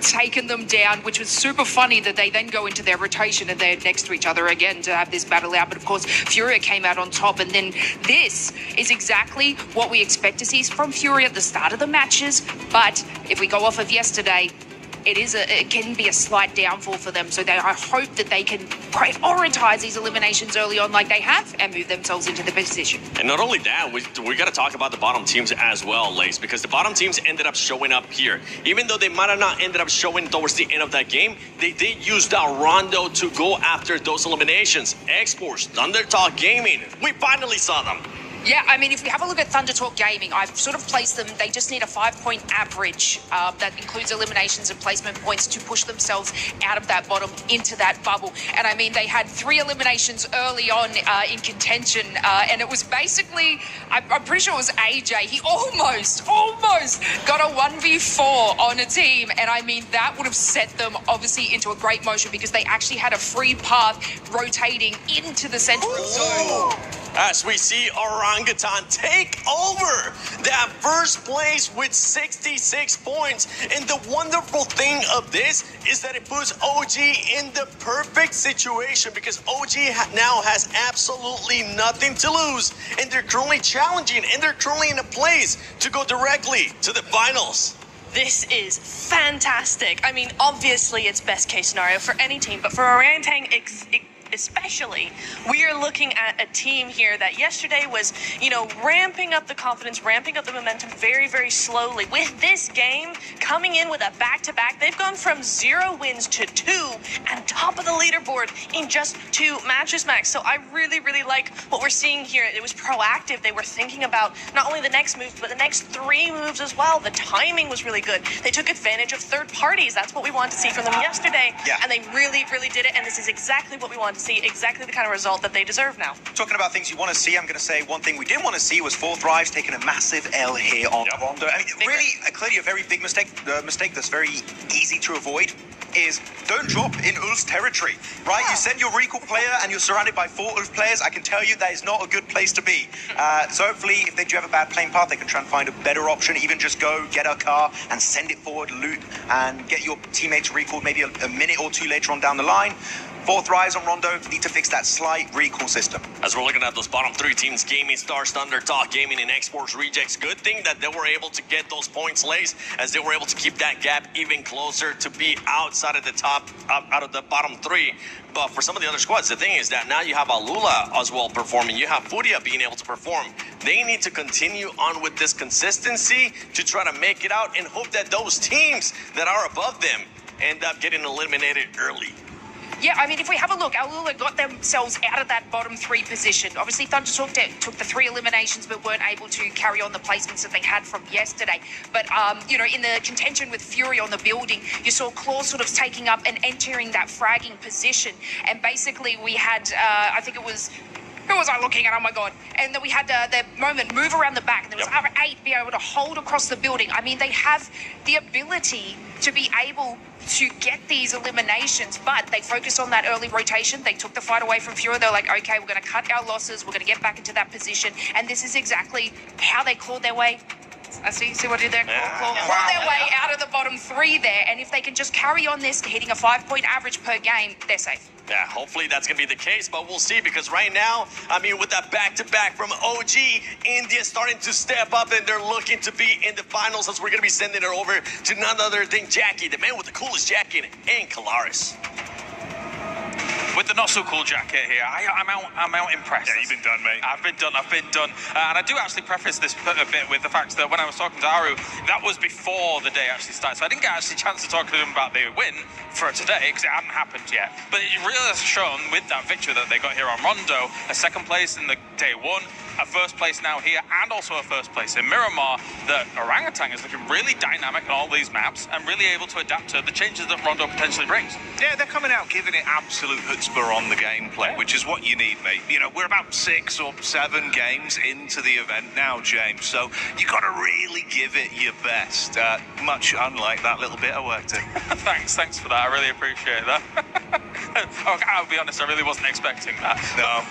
taken them down, which was super funny that they then go into their rotation and they're next to each other again to have this battle out. But of course, Furia came out on top, and then this is exactly what we expect to see from Furia at the start of the matches. But if we go off of yesterday, it can be a slight downfall for them. So I hope that they can prioritize these eliminations early on like they have and move themselves into the position. And not only that, we got to talk about the bottom teams as well, Lace, because the bottom teams ended up showing up here. Even though they might have not ended up showing towards the end of that game, they did use that rondo to go after those eliminations. ESPORTS, Thundertalk Gaming, we finally saw them. Yeah, I mean, if we have a look at Thunder Talk Gaming, I've sort of placed them, they just need a 5-point average that includes eliminations and placement points to push themselves out of that bottom into that bubble. And I mean, they had 3 eliminations early on in contention, and it was basically, I'm pretty sure it was AJ. He almost got a 1v4 on a team. And I mean, that would have set them obviously into a great motion because they actually had a free path rotating into the central zone. As we see Orangutan take over that first place with 66 points. And the wonderful thing of this is that it puts OG in the perfect situation because OG now has absolutely nothing to lose. And they're currently challenging, and they're currently in a place to go directly to the finals. This is fantastic. I mean, obviously it's best case scenario for any team, but for Orangutan especially, we are looking at a team here that yesterday was, ramping up the confidence, ramping up the momentum very, very slowly. With this game coming in with a back-to-back, they've gone from 0 wins to 2 and top of the leaderboard in just 2 matches, Max. So I really, really like what we're seeing here. It was proactive. They were thinking about not only the next move, but the next 3 moves as well. The timing was really good. They took advantage of third parties. That's what we wanted to see from them yesterday. Yeah. And they really, really did it. And this is exactly what we wanted to see, exactly the kind of result that they deserve now. Talking about things you want to see, I'm going to say one thing we didn't want to see was 4 Thrives taking a massive L here on Rondo. I mean, really, clearly a very big mistake. The mistake that's very easy to avoid is don't drop in Ulf's territory, right? You send your recall player and you're surrounded by 4 Ulf players. I can tell you that is not a good place to be. So hopefully, if they do have a bad playing path, they can try and find a better option. Even just go get a car and send it forward, loot, and get your teammates recalled maybe a minute or 2 later on down the line. 4 Thrives on Rondo need to fix that slight recall system. As we're looking at those bottom 3 teams, Gaming Stars, Thundertalk Gaming, and ESPORTS Rejects, good thing that they were able to get those points, Lace, as they were able to keep that gap even closer to be outside of the top, out of the bottom 3. But for some of the other squads, the thing is that now you have Alula as well performing. You have Furia being able to perform. They need to continue on with this consistency to try to make it out and hope that those teams that are above them end up getting eliminated early. Yeah, I mean, if we have a look, Aulula got themselves out of that bottom 3 position. Obviously, Thunder took the 3 eliminations, but weren't able to carry on the placements that they had from yesterday. But, you know, in the contention with Fury on the building, you saw Claw sort of taking up and entering that fragging position. And basically, we had, I think it was... Who was I looking at? Oh, my God. And then we had the moment move around the back. And there was other 8 be able to hold across the building. I mean, they have the ability to be able to get these eliminations, but they focused on that early rotation. They took the fight away from Fury. They're like, okay, we're going to cut our losses. We're going to get back into that position. And this is exactly how they clawed their way. I see what I did there? Claw their way out of the bottom 3 there. And if they can just carry on this, hitting a 5-point average per game, they're safe. Yeah, hopefully that's going to be the case, but we'll see, because right now, I mean, with that back-to-back from OG, India's starting to step up, and they're looking to be in the finals, as we're going to be sending it over to none other than Jackie, the man with the coolest jacket, and Kalaris. With the not-so-cool jacket here, I'm out impressed. Yeah, you've been done, mate. I've been done. And I do actually preface this a bit with the fact that when I was talking to Aru, that was before the day actually started. So I didn't get actually a chance to talk to them about the win for today, because it hadn't happened yet. But it really has shown with that victory that they got here on Rondo, a 2nd place in the day 1, a 1st place now here, and also a 1st place in Miramar, that Orangutan is looking really dynamic on all these maps and really able to adapt to the changes that Rondo potentially brings. Yeah, they're coming out giving it absolute chutzpah on the gameplay, which is what you need, mate. You know, we're about 6 or 7 games into the event now, James, so you got to really give it your best, much unlike that little bit I worked in. Thanks for that. I really appreciate that. I'll be honest, I really wasn't expecting that. No.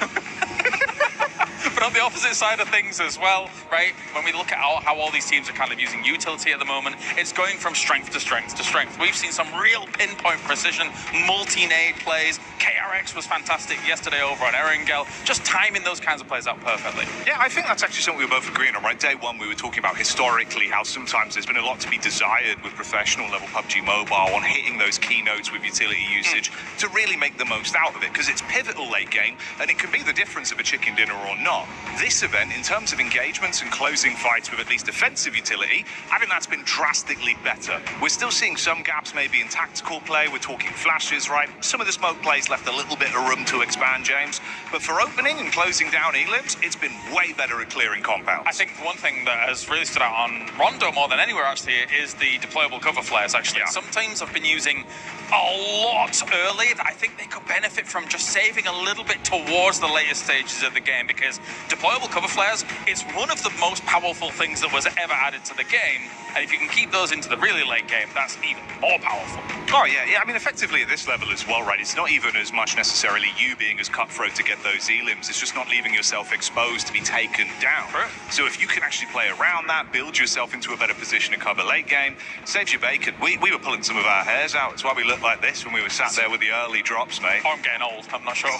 But on the opposite side of things as well, right, when we look at how all these teams are kind of using utility at the moment, it's going from strength to strength to strength. We've seen some real pinpoint precision, multi-nade plays. KRX was fantastic yesterday over on Erangel, just timing those kinds of plays out perfectly. Yeah, I think that's actually something we were both agreeing on, right? Day 1, we were talking about historically how sometimes there's been a lot to be desired with professional level PUBG Mobile on hitting those keynotes with utility usage to really make the most out of it, because it's pivotal late game and it can be the difference of a chicken dinner or not. This event, in terms of engagements and closing fights with at least defensive utility, I think that's been drastically better. We're still seeing some gaps maybe in tactical play. We're talking flashes, right? Some of the smoke plays left a little bit of room to expand, James. But for opening and closing down elims, it's been way better at clearing compounds. I think one thing that has really stood out on Rondo more than anywhere actually is the deployable cover flares, actually. Yeah. Some teams have been using a lot early that I think they could benefit from just saving a little bit towards the later stages of the game, because deployable cover flares is one of the most powerful things that was ever added to the game, and if you can keep those into the really late game, that's even more powerful. Oh, yeah. I mean, effectively at this level as well, right? It's not even as much necessarily you being as cutthroat to get those elims. It's just not leaving yourself exposed to be taken down. True. So if you can actually play around that, build yourself into a better position to cover late game, saves you bacon. We were pulling some of our hairs out. It's why we looked like this when we were sat there with the early drops, mate. Oh, I'm getting old. I'm not sure.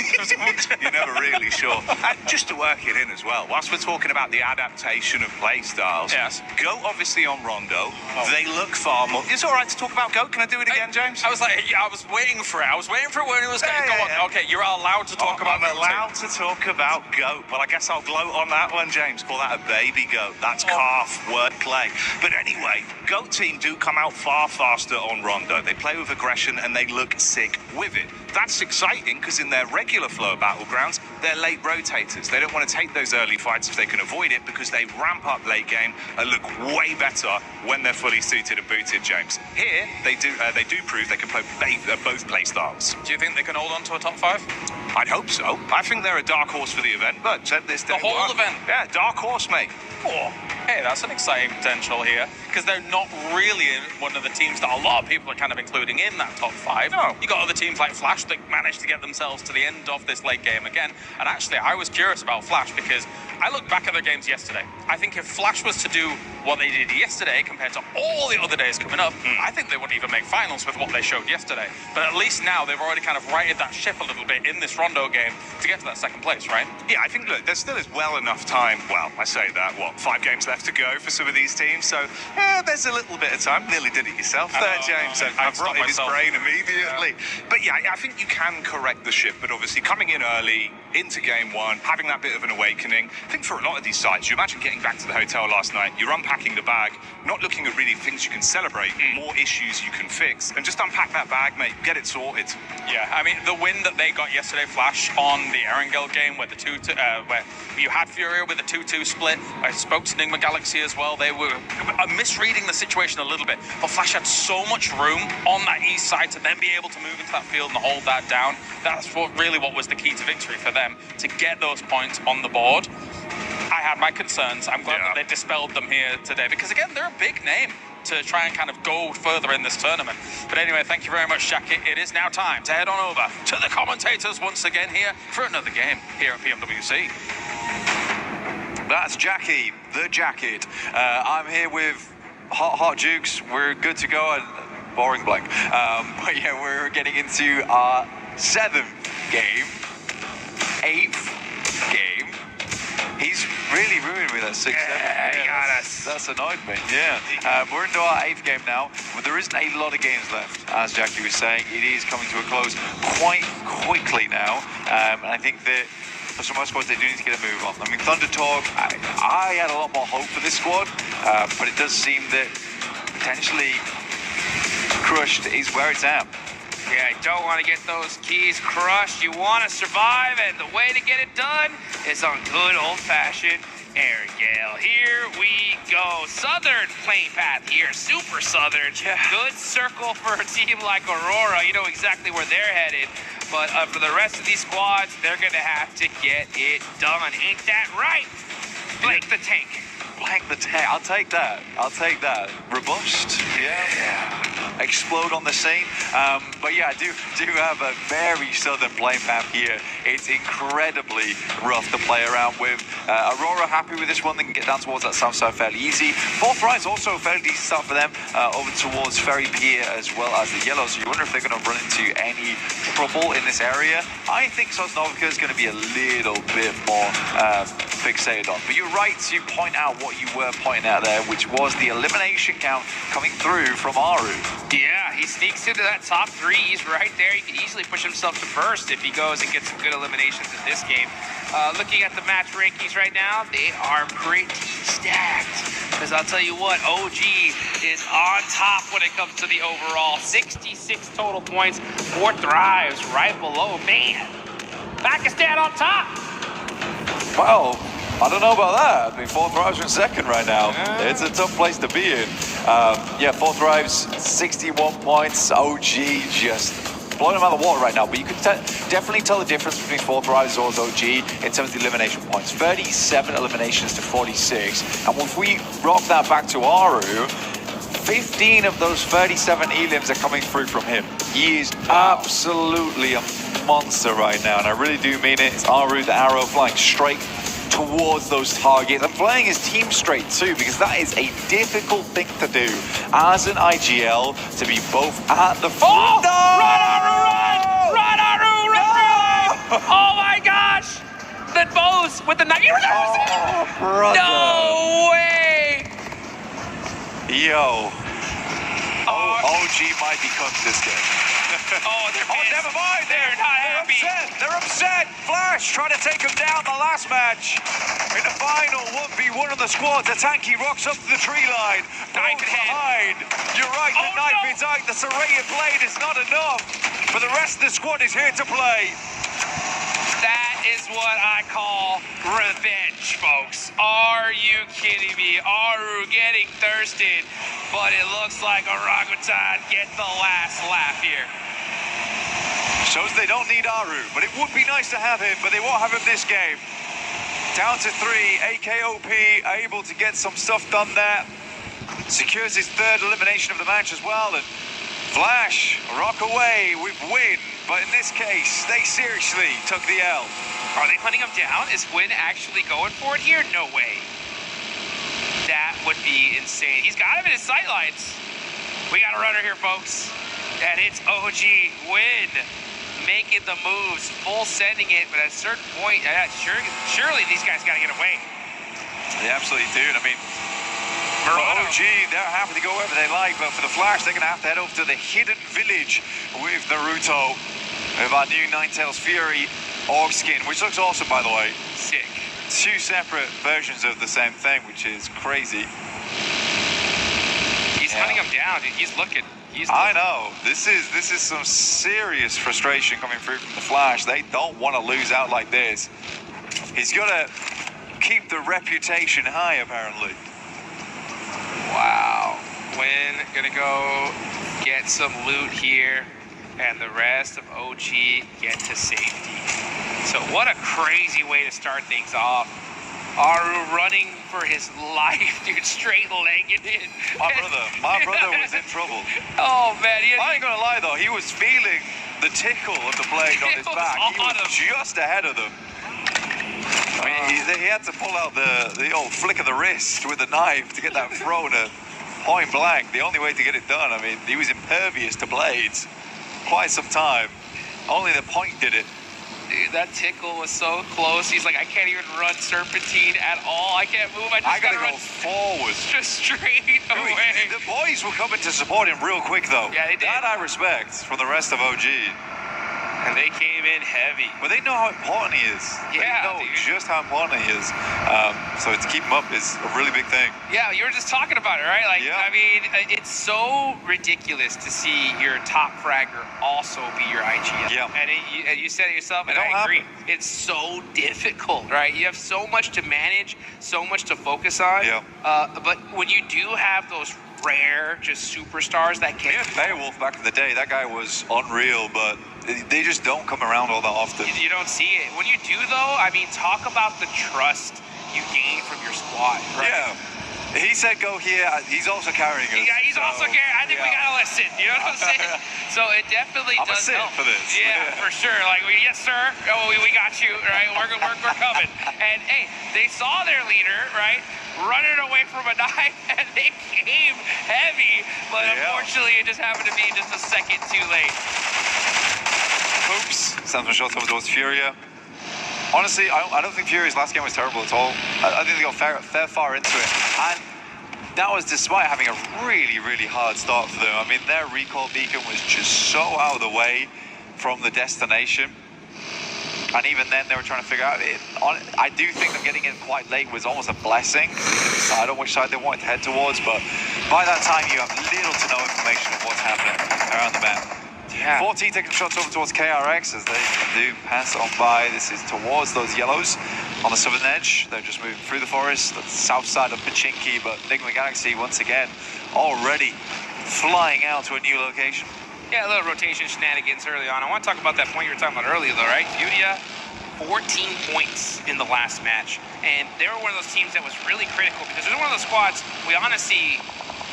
You're never really sure. And just to work it in as well, whilst we're talking about the adaptation of play styles, yes. Goat obviously on Rondo, they look far more... It's all right to talk about Goat. Can I do it again, James? I was like, I was waiting for it. I was waiting for it when it was going to go on. Okay, you're allowed to talk about I'm allowed to talk about Goat. Well, I guess I'll gloat on that one, James. Call that a baby Goat. That's calf wordplay. But anyway, Goat team do come out far faster on Rondo. They play with aggression and they look sick with it. That's exciting because in their regular flow of battlegrounds, they're late rotators. They don't want to take those early fights if they can avoid it, because they ramp up late game and look way better when they're fully suited and booted, James. Here, they do prove they can play both play styles. Do you think they can hold on to a top 5? I'd hope so. I think they're a dark horse for the event, but said this day the whole event? Yeah, dark horse, mate. Oh, hey, that's an exciting potential here, because they're not really one of the teams that a lot of people are kind of including in that top 5. No. You got other teams like Flash that managed to get themselves to the end of this late game again. And actually, I was curious about Flash because I looked back at their games yesterday. I think if Flash was to do what they did yesterday compared to all the other days coming up, I think they wouldn't even make finals with what they showed yesterday. But at least now they've already kind of righted that ship a little bit in this Rondo game to get to that 2nd place, right? Yeah, I think, look, there still is well enough time. Well, I say that, 5 games left to go for some of these teams. So, yeah, There's a little bit of time. Nearly did it yourself there, James. I've I've rotted his myself. brain immediately. But yeah, I think you can correct the ship. But obviously, coming in early into game one, having that bit of an awakening. I think for a lot of these sites, you imagine getting back to the hotel last night, you're unpacking the bag, not looking at really things you can celebrate, more issues you can fix, and just unpack that bag, mate. Get it sorted. Yeah, I mean, the win that they got yesterday, Flash, on the Erangel game where the 2-2, where you had Furia with a 2-2 split. I spoke to Nigma Galaxy as well. They were misreading the situation a little bit, but Flash had so much room on that east side to then be able to move into that field and hold that down. That's what was the key to victory for them, to get those points on the board. I had my concerns. I'm glad that they dispelled them here today, because again, they're a big name to try and kind of go further in this tournament. But anyway, thank you very much, Jackie. It is now time to head on over to the commentators once again here for another game here at PMWC. That's Jackie, the jacket. I'm here with Hot Jukes. We're good to go. Boring blank. But yeah, we're getting into our 7th game, 8th game. He's really ruined me that 6th. Yeah, that's annoyed me. Yeah. We're into our 8th game now, but there isn't a lot of games left. As Jackie was saying, it is coming to a close quite quickly now. And I think that for some of our squads, they do need to get a move on. I mean, Thunder Talk, I had a lot more hope for this squad, but it does seem that potentially crushed is where it's at. Yeah, you don't want to get those keys crushed. You want to survive, and the way to get it done is on good old-fashioned Erangel. Here we go. Southern plane path here. Super Southern. Yeah. Good circle for a team like Aurora. You know exactly where they're headed. But for the rest of these squads, they're going to have to get it done. Ain't that right? Blank the tank. Blank the tank. I'll take that. Robust. Yeah. Explode on the scene. But yeah, I do have a very southern plane map here. It's incredibly rough to play around with. Aurora happy with this one. They can get down towards that south side fairly easy. Fourth Rise also a fairly decent start for them. Over towards Ferry Pier as well as the yellow. So you wonder if they're going to run into any trouble in this area. I think Sosnovica is going to be a little bit more fixated on. But you're right to point out what you were pointing out there, which was the elimination count coming through from Aru. Yeah, he sneaks into that top 3. He's right there. He can easily push himself to first if he goes and gets some good eliminations in this game. Looking at the match rankings right now, they are pretty stacked. Because I'll tell you what, OG is on top when it comes to the overall. 66 total points. 4 Thrives right below. Man, Pakistan on top. Well, I don't know about that. I mean, 4 Thrives are in second right now. It's a tough place to be in. Yeah, 4 Thrives, 61 points. OG just blowing them out of the water right now. But you can definitely tell the difference between 4 Thrives as well as OG in terms of the elimination points. 37 eliminations to 46. And if we rock that back to Aru, 15 of those 37 elims are coming through from him. He is absolutely a monster right now, and I really do mean it. It's Aru, the arrow, flying straight towards those targets and playing his team straight too, because that is a difficult thing to do as an IGL, to be both at the front. No! Run, Aru, run! Run, Aru, run! Oh my gosh! The bows with the knife. Brother. No way! Yo. OG might be cooked this game. Oh, they're pissed. Never mind. They're not happy. They're upset. Flash trying to take him down the last match. In the final 1v1 of the squads, a tanky rocks up to the tree line. Knife in hand. You're right, the knife is out. The serrated blade is not enough. But the rest of the squad is here to play. That is what I call revenge, folks. Are you kidding me? Aru getting thirsted, but it looks like Orangutan get the last laugh here. Shows they don't need Aru, but it would be nice to have him, but they won't have him this game. Down to 3, AKOP able to get some stuff done there. Secures his 3rd elimination of the match as well, and Flash rock away with win. But in this case, they seriously took the L. Are they hunting him down? Is Win actually going for it here? No way. That would be insane. He's got him in his sightlines. We got a runner here, folks. And it's OG Win making the moves, full sending it. But at a certain point, surely these guys got to get away. They absolutely do. I mean, OG, they're happy to go wherever they like, but for the Flash, they're going to have to head over to the hidden village with Naruto, with our new Ninetales Fury org skin, which looks awesome, by the way. Sick. Two separate versions of the same thing, which is crazy. He's hunting him down, dude. He's looking. I know. This is some serious frustration coming through from the Flash. They don't want to lose out like this. He's got to keep the reputation high, apparently. Wow. Win, gonna go get some loot here, and the rest of OG get to safety. So what a crazy way to start things off. Aru running for his life, dude, straight-legged in. My brother was in trouble. Oh, man. I ain't gonna lie, though. He was feeling the tickle of the blade on his back. He was just ahead of them. I mean, he had to pull out the old flick of the wrist with the knife to get that thrown at point blank. The only way to get it done. I mean, he was impervious to blades quite some time. Only the point did it. Dude, that tickle was so close. He's like, I can't even run serpentine at all. I can't move. I gotta run go forward. Just straight away. The boys were coming to support him real quick, though. Yeah, they did. That I respect from the rest of OG. And they came in heavy. But they know how important he is. Yeah, they know dude. just how important he is. So to keep him up is a really big thing. Yeah, you were just talking about it, right? Like, yeah. I mean, it's so ridiculous to see your top fragger also be your IGL. Yeah. And you said it yourself, and I agree. It's so difficult, right? You have so much to manage, so much to focus on. Yeah. But when you do have those rare, just superstars that can... Yeah, Beowulf back in the day, that guy was unreal, but they just don't come around all that often. You don't see it. When you do, though, I mean, talk about the trust you gain from your squad, right? Yeah. He said go here. He's also carrying us. Yeah, he's also carrying. I think we gotta listen. You know what I'm saying? So it definitely I'm does a sit help. for this. Yeah, for sure. Like, yes, sir. Oh, we got you. Right? We're coming. And hey, they saw their leader, right, running away from a knife, and they came heavy. But unfortunately, it just happened to be just a second too late. Oops. Samson shots over towards Furia. Honestly, I don't think Fury's last game was terrible at all. I think they got fair far into it. And that was despite having a really, really hard start for them. I mean, their recall beacon was just so out of the way from the destination. And even then, they were trying to figure out it. I do think them getting in quite late was almost a blessing. Decide on which side they wanted to head towards. But by that time, you have little to no information of what's happening around the map. Yeah. 4T taking shots over towards KRX as they do pass on by. This is towards those yellows on the southern edge. They're just moving through the forest, the south side of Pachinki, but Enigma Galaxy once again already flying out to a new location. Yeah, a little rotation shenanigans early on. I want to talk about that point you were talking about earlier, though, right? Furia, 14 points in the last match. And they were one of those teams that was really critical because they're one of those squads we honestly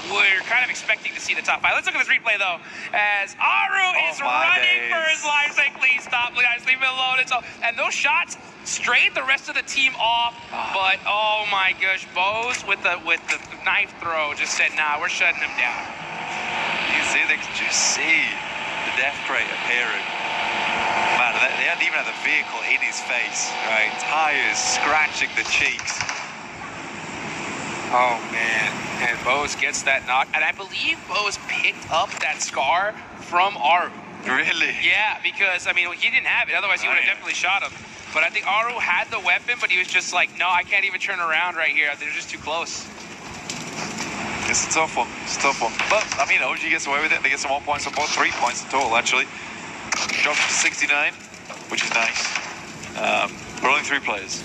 we're kind of expecting to see the top 5. Let's look at this replay, though, as Aru is running for his life, saying, please stop, guys, leave me alone. And those shots strayed the rest of the team off, but oh my gosh, Bose with the knife throw just said, nah, we're shutting them down. You see, they could just see the death crate appearing. Man, they hadn't even had the vehicle in his face, right? Tires scratching the cheeks. Oh, man. And Bose gets that knock. And I believe Bose picked up that scar from Aru. Really? Yeah, because, I mean, he didn't have it. Otherwise, he would have definitely shot him. But I think Aru had the weapon, but he was just like, no, I can't even turn around right here. They're just too close. It's a tough one. It's a tough one. But, I mean, OG gets away with it. They get some more points on board. 3 points in total, actually. Drops to 69, which is nice. But only 3 players.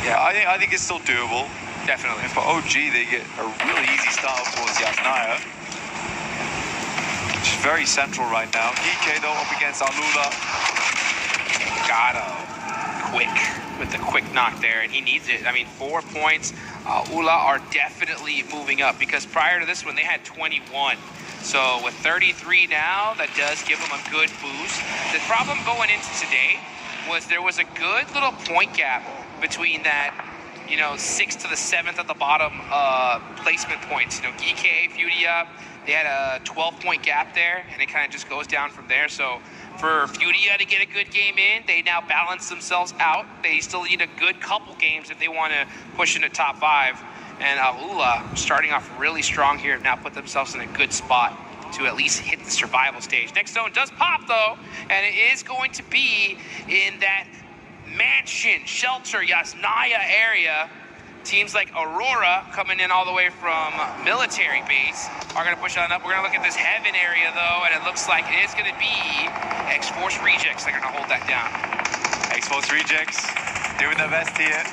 Yeah, I think it's still doable. Definitely. And for OG, they get a really easy start up towards Yasnaya, which is very central right now. DK, though, up against Alula. Gato, quick, with the quick knock there, and he needs it. I mean, 4 points. Ula are definitely moving up, because prior to this one, they had 21. So with 33 now, that does give them a good boost. The problem going into today was there was a good little point gap between that, 6th to the 7th at the bottom placement points. GK, Furia, they had a 12-point gap there, and it kind of just goes down from there. So for Furia to get a good game in, they now balance themselves out. They still need a good couple games if they want to push into top 5. And Aula, starting off really strong here, have now put themselves in a good spot to at least hit the survival stage. Next zone does pop, though, and it is going to be in that mansion, shelter, Yasnaya area. Teams like Aurora, coming in all the way from military base, are going to push on up. We're going to look at this heaven area, though, and it looks like it is going to be X-Force Rejects. They're going to hold that down. X-Force Rejects doing their best here.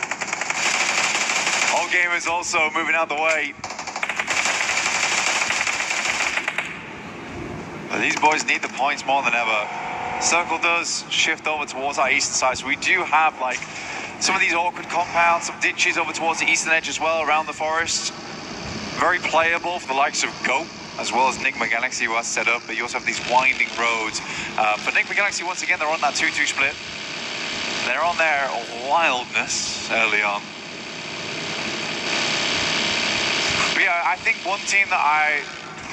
All gamers also moving out the way. But these boys need the points more than ever. Circle does shift over towards our eastern side, so we do have like some of these awkward compounds, some ditches over towards the eastern edge as well around the forest. Very playable for the likes of Goat, as well as Nigma Galaxy, who has set up, but you also have these winding roads. For Nigma Galaxy, once again, they're on that 2-2 split. They're on their wildness early on. But yeah, I think one team that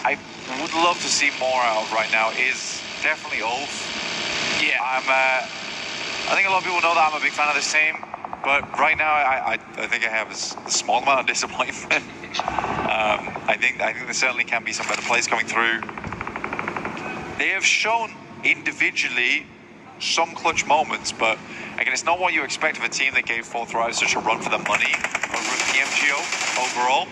I would love to see more out of right now is definitely Ulf. Yeah. I think a lot of people know that I'm a big fan of this team, but right now I think I have a small amount of disappointment. I think there certainly can be some better plays coming through. They have shown individually some clutch moments, but again, it's not what you expect of a team that gave 4th Rise such a run for their money over at PMGO overall.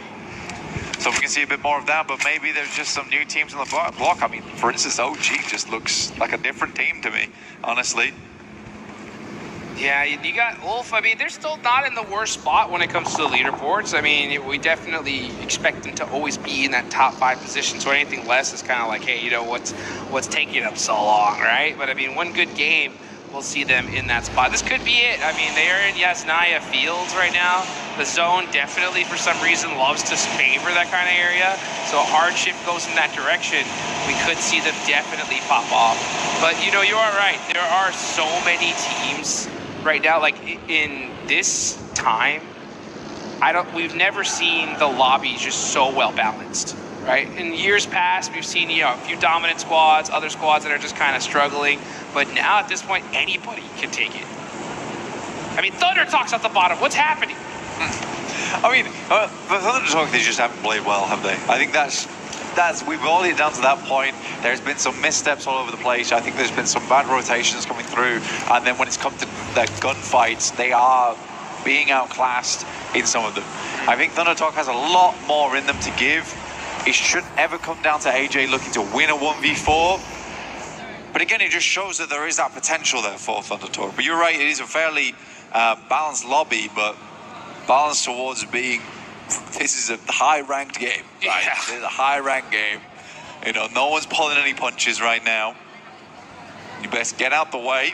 So we can see a bit more of that, but maybe there's just some new teams on the block. I mean, for instance, OG just looks like a different team to me, honestly. Yeah, you got Ulf. I mean, they're still not in the worst spot when it comes to the leaderboards. I mean, we definitely expect them to always be in that top 5 position, so anything less is kind of like, hey, you know, what's taking them so long, right? But I mean, one good game, we'll see them in that spot. This could be it. I mean, they are in Yasnaya Fields right now. The zone definitely, for some reason, loves to favor that kind of area. So a hard shift goes in that direction. We could see them definitely pop off. But, you know, you are right. There are so many teams right now, like in this time, we've never seen the lobby just so well balanced, right? In years past, we've seen, you know, a few dominant squads, other squads that are just kind of struggling, but now at this point, anybody can take it. I mean, Thunder Talk's at the bottom. What's happening? I mean, the Thunder Talk, they just haven't played well, have they? I think that's we've all it down to that point. There's been some missteps all over the place. I think there's been some bad rotations coming through, and then when it's come to their gunfights, they are being outclassed in some of them. I think Thunder Talk has a lot more in them to give. It shouldn't ever come down to AJ looking to win a 1v4. But again, it just shows that there is that potential there for Thunder Talk. But you're right, it is a fairly balanced lobby, but balanced towards being, this is a high-ranked game, right? Yeah. This is a high-ranked game. You know, no one's pulling any punches right now. You best get out the way.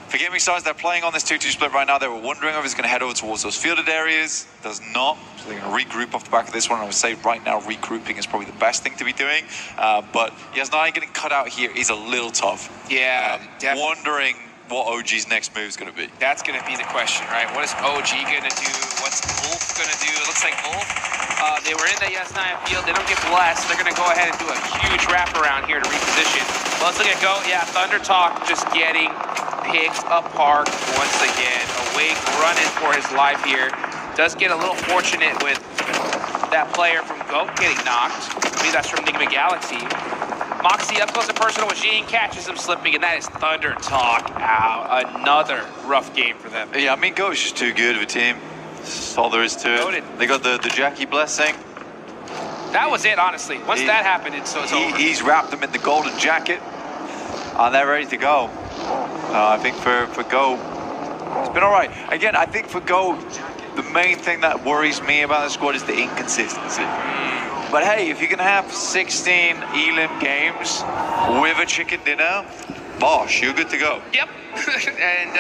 For Gaming Stars, they're playing on this 2-2 split right now. They were wondering if it's going to head over towards those fielded areas. Does not. So they're going to regroup off the back of this one. I would say right now regrouping is probably the best thing to be doing. But Yasnaya getting cut out here is a little tough. Yeah, definitely. Wondering what OG's next move is going to be. That's going to be the question, right? What is OG going to do? What's Ulf going to do? It looks like Ulf, they were in the Yasnaya field. They don't get blessed. They're going to go ahead and do a huge wraparound here to reposition. Well, let's look at Go. Yeah, Thunder Talk just getting picked apart once again. Awake running for his life here. Does get a little fortunate with that player from Goat getting knocked. Maybe that's from Nigma Galaxy. Moxie up close and personal with Jean, catches him slipping, and that is Thunder Talk out. Another rough game for them. Yeah, I mean, Goat's just too good of a team. That's all there is to it. Noted. They got the Jackie blessing. That was it, honestly. Once that happened, it's over. He's wrapped them in the golden jacket, and they're ready to go. I think for Go, it's been all right. Again, I think for Go, the main thing that worries me about the squad is the inconsistency. But hey, if you can have 16 Elim games with a chicken dinner, bosh, you're good to go. Yep. And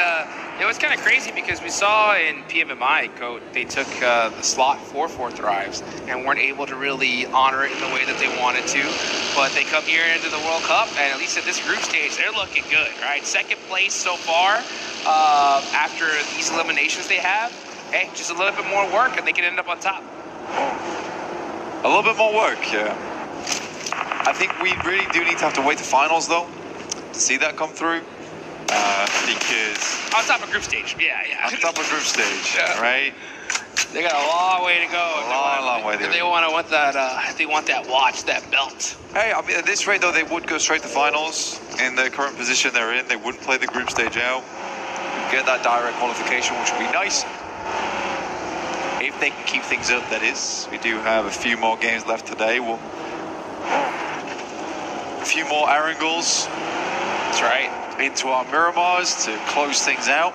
it was kind of crazy because we saw in PMMI Code, they took the slot for 4th Drives and weren't able to really honor it in the way that they wanted to. But they come here into the World Cup, and at least at this group stage, they're looking good, right? 2nd place so far after these eliminations they have. Hey, just a little bit more work and they can end up on top. A little bit more work, yeah. I think we really do need to have to wait to finals, though, to see that come through. Because on top of group stage, yeah. On top of group stage, yeah. right? They got a long way to go. Long way to go. They want that watch, that belt. Hey, I mean, at this rate, though, they would go straight to finals in the current position they're in. They wouldn't play the group stage out. Get that direct qualification, which would be nice. If they can keep things up, that is. We do have a few more games left today. A few more Erangles. That's right. Into our Miramars to close things out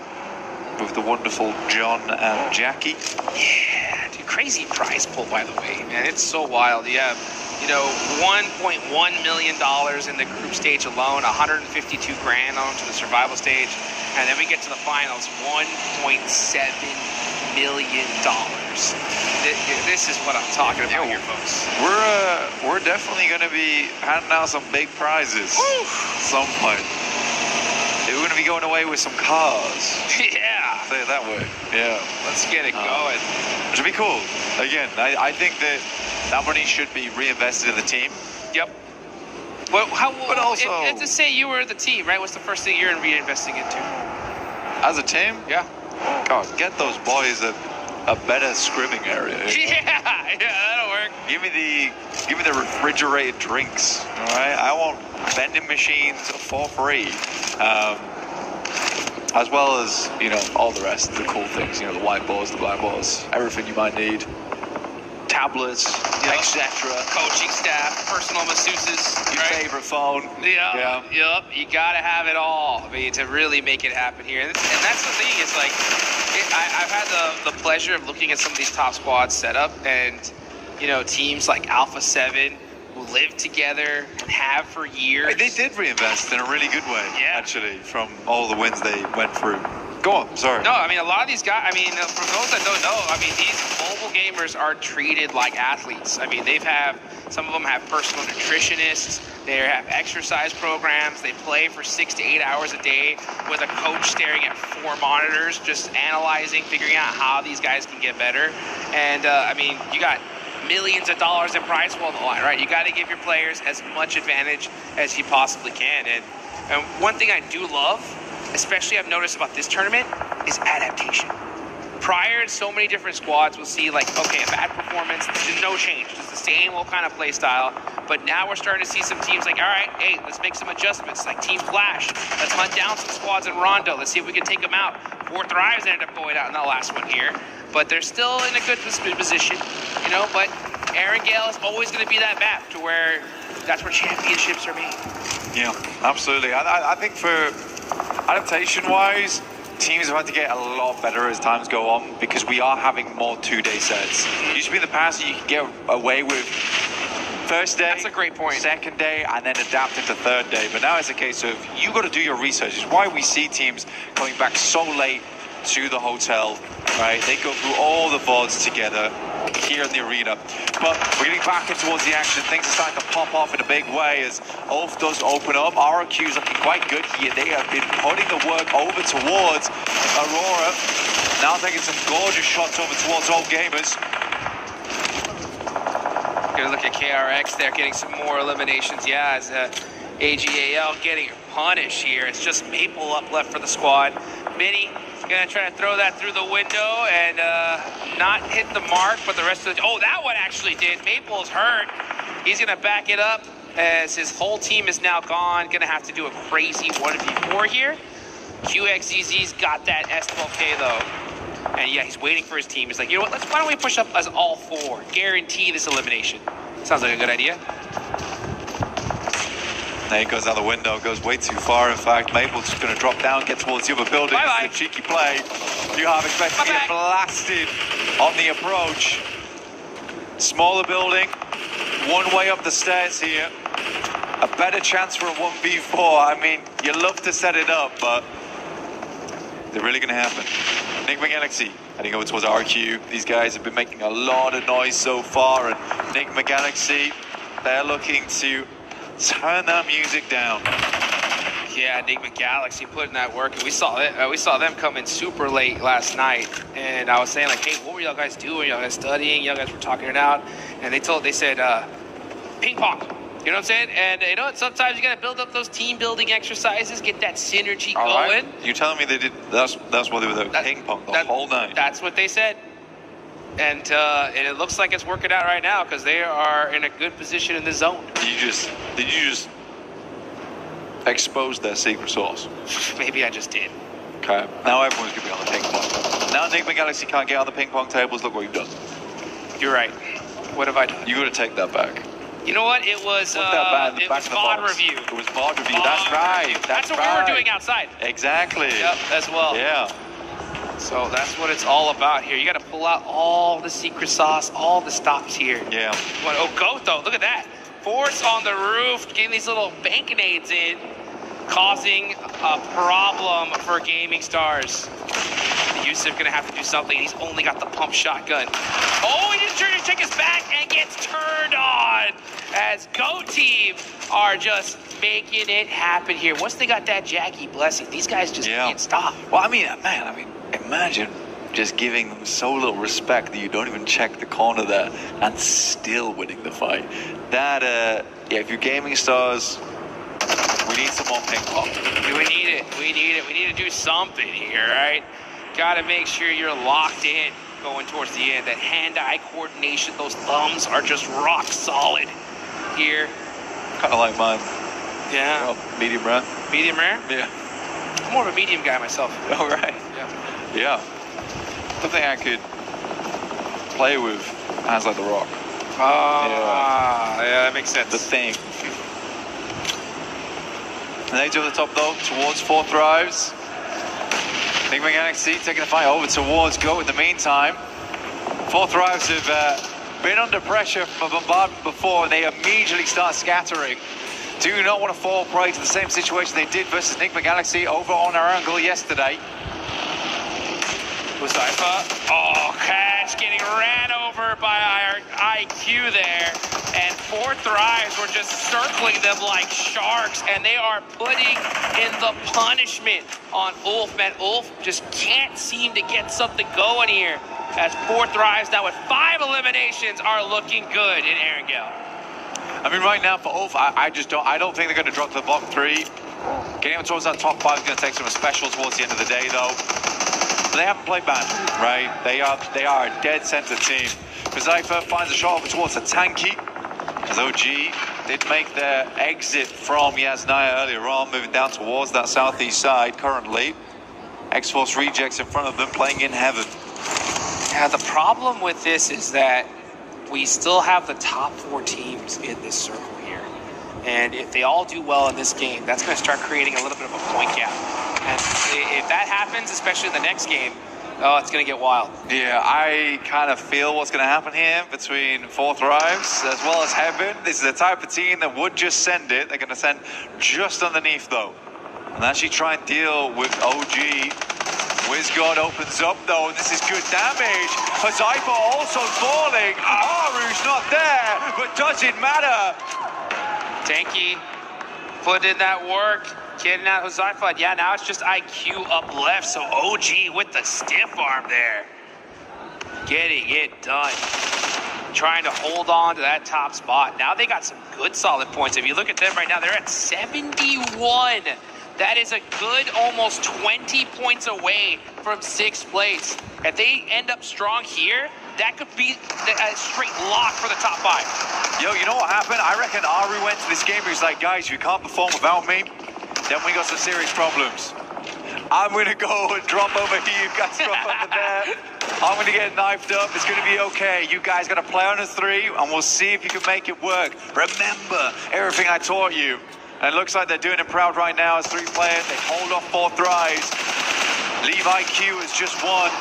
with the wonderful John and Jackie. Yeah, dude, crazy prize pool, by the way, man. It's so wild. You have, $1.1 million in the group stage alone, 152 grand onto the survival stage, and then we get to the finals, $1.7 million. This is what I'm talking about here, folks. We're definitely going to be handing out some big prizes at some point. We're going to be going away with some cars. Yeah. Say it that way. Yeah. Let's get it going. Which would be cool. Again, I think that money should be reinvested in the team. Yep. Well, but also, if to say you were the team, right? What's the first thing you're reinvesting into? As a team? Yeah. God, get those boys a better scrimming area. Yeah, that'll work. Give me the refrigerated drinks. All right, I want vending machines for free, as well as all the rest of the cool things. The whiteboards, the blackboards, everything you might need, tablets, etc. Coaching staff, personal masseuses, your favorite phone. Yeah. Yep. You gotta have it all, to really make it happen here. And that's the thing. It's like I've had the pleasure of looking at some of these top squads set up, and teams like Alpha 7 who live together and have for years. They did reinvest in a really good way, actually, from all the wins they went through. Go on, sorry. No, a lot of these guys, for those that don't know, these mobile gamers are treated like athletes. Some of them have personal nutritionists, they have exercise programs, they play for 6 to 8 hours a day with a coach staring at 4 monitors, just analyzing, figuring out how these guys can get better. And, you got millions of dollars in prize pool on the line, right? You got to give your players as much advantage as you possibly can. And one thing I do love, especially I've noticed about this tournament, is adaptation. Prior, so many different squads will see a bad performance, there's no change, just the same old kind of play style. But now we're starting to see some teams all right, hey, let's make some adjustments, like Team Flash. Let's hunt down some squads in Rondo. Let's see if we can take them out. 4 Thrives ended up going out in the last one here, but they're still in a good position, but Erangel is always going to be that map to where that's where championships are made. Yeah, absolutely. I think for adaptation-wise, teams have had to get a lot better as times go on because we are having more 2-day sets. It used to be in the past you could get away with first day, that's a great point, second day, and then adapt into third day. But now it's a case of you got to do your research. It's why we see teams coming back so late to the hotel, right? They go through all the VODs together here in the arena. But we're getting back in towards the action. Things are starting to pop off in a big way as Ulf does open up. ROQ's looking quite good here. They have been putting the work over towards Aurora. Now taking some gorgeous shots over towards Old Gamers. Gonna look at KRX there, getting some more eliminations. Yeah, as AGAL getting punished here. It's just Maple up left for the squad. Minnie gonna try to throw that through the window and not hit the mark, but the rest of the... Oh, that one actually did. Maple's hurt. He's gonna back it up as his whole team is now gone. Gonna have to do a crazy 1v4 here. QXZZ's got that S12K though. And yeah, he's waiting for his team. He's like, you know what, why don't we push up as all 4? Guarantee this elimination. Sounds like a good idea. There he goes out the window, goes way too far. In fact, Maple's just going to drop down, get towards the other building. Bye-bye. It's a cheeky play. You have expected to get blasted on the approach. Smaller building, one way up the stairs here. A better chance for a 1v4. You love to set it up, but is it really going to happen? Enigma Galaxy heading over towards RQ. These guys have been making a lot of noise so far, and Enigma Galaxy, they're looking to turn that music down. Yeah, Enigma Galaxy putting that work. And we saw them come in super late last night. And I was saying hey, what were y'all guys doing? Y'all guys studying? Y'all guys were talking it out. And they said, ping pong. You know what I'm saying? And sometimes you got to build up those team building exercises, get that synergy going. Right. You telling me they did? That's what they were doing. Ping pong the whole night. That's what they said. And it looks like it's working out right now because they are in a good position in the zone. Did you just expose their secret sauce? Maybe I just did. Okay. Now everyone's going to be on the ping pong. Now Enigma Galaxy can't get on the ping pong tables. Look what you've done. You're right. What have I done? You got to take that back. You know what? It was VOD review. It was VOD review. That's right. That's what we were doing outside. Exactly. Yep, as well. Yeah. So that's what it's all about here. You got to pull out all the secret sauce, all the stops here. Yeah. Oh, Goto, look at that. Force on the roof, getting these little bank-nades in, causing a problem for Gaming Stars. Yusuf gonna have to do something. He's only got the pump shotgun. Oh, he just turned to check his back and gets turned on as Go Team are just making it happen here. Once they got that Jackie blessing, these guys just can't stop. Well, I mean, imagine just giving them so little respect that you don't even check the corner there and still winning the fight. That, yeah, if you're Gaming Stars, we need some more ping pong. We need it. We need it. We need to do something here, right? Got to make sure you're locked in going towards the end. That hand-eye coordination, those thumbs are just rock solid here. Kind of like mine. Yeah. Well, medium rare. Medium rare? Yeah. I'm more of a medium guy myself. Oh, right. Yeah. Yeah. Something I could play with hands like the rock. Yeah, that makes sense. The thing. And they do the top though, towards Fourth Rise. Enigma Galaxy taking the fight over towards Go in the meantime. Fourth Rise have been under pressure from a bombardment before and they immediately start scattering. Do not want to fall prey to the same situation they did versus Enigma Galaxy over on our angle yesterday. Uzaifa, oh, catch, getting ran over by our IQ there. And Fourth Rise were just circling them like sharks, and they are putting in the punishment on Ulf. Man, Ulf just can't seem to get something going here, as Fourth Rise now with 5 eliminations are looking good in Erangel. I mean, right now for Ulf, I don't think they're going to drop to the bottom 3. Getting them towards that top 5 is going to take some special towards the end of the day, though. But they haven't played bad, right? They are a dead center team. Uzaifa finds a shot over towards the tanky, as OG did make their exit from Yasnaya earlier on, moving down towards that southeast side currently. X-Force Rejects in front of them, playing in heaven. Yeah, the problem with this is that we still have the top 4 teams in this circle here. And if they all do well in this game, that's going to start creating a little bit of a point gap. And if that happens, especially in the next game, oh, it's going to get wild. Yeah, I kind of feel what's going to happen here between Fourth Rise as well as Heaven. This is the type of team that would just send it. They're going to send just underneath, though. And actually try and deal with OG. WizGod opens up, though. This is good damage. Uzaifa also falling. Aru's not there, but doesn't matter. Tanky put in that work. Getting out Uzaifa. Yeah, now it's just IQ up left, so OG with the stiff arm there. Getting it done. Trying to hold on to that top spot. Now they got some good solid points. If you look at them right now, they're at 71. That is a good almost 20 points away from 6th place. If they end up strong here, that could be a straight lock for the top 5. Yo, you know what happened? I reckon Aru went to this game. He was like, guys, you can't perform without me. Then we got some serious problems. I'm going to go and drop over here. You guys drop over there. I'm going to get knifed up. It's going to be okay. You guys got to play on a 3, and we'll see if you can make it work. Remember everything I taught you. And it looks like they're doing it proud right now as 3 players. They hold off Fourth Rise. Leave IQ is just 1.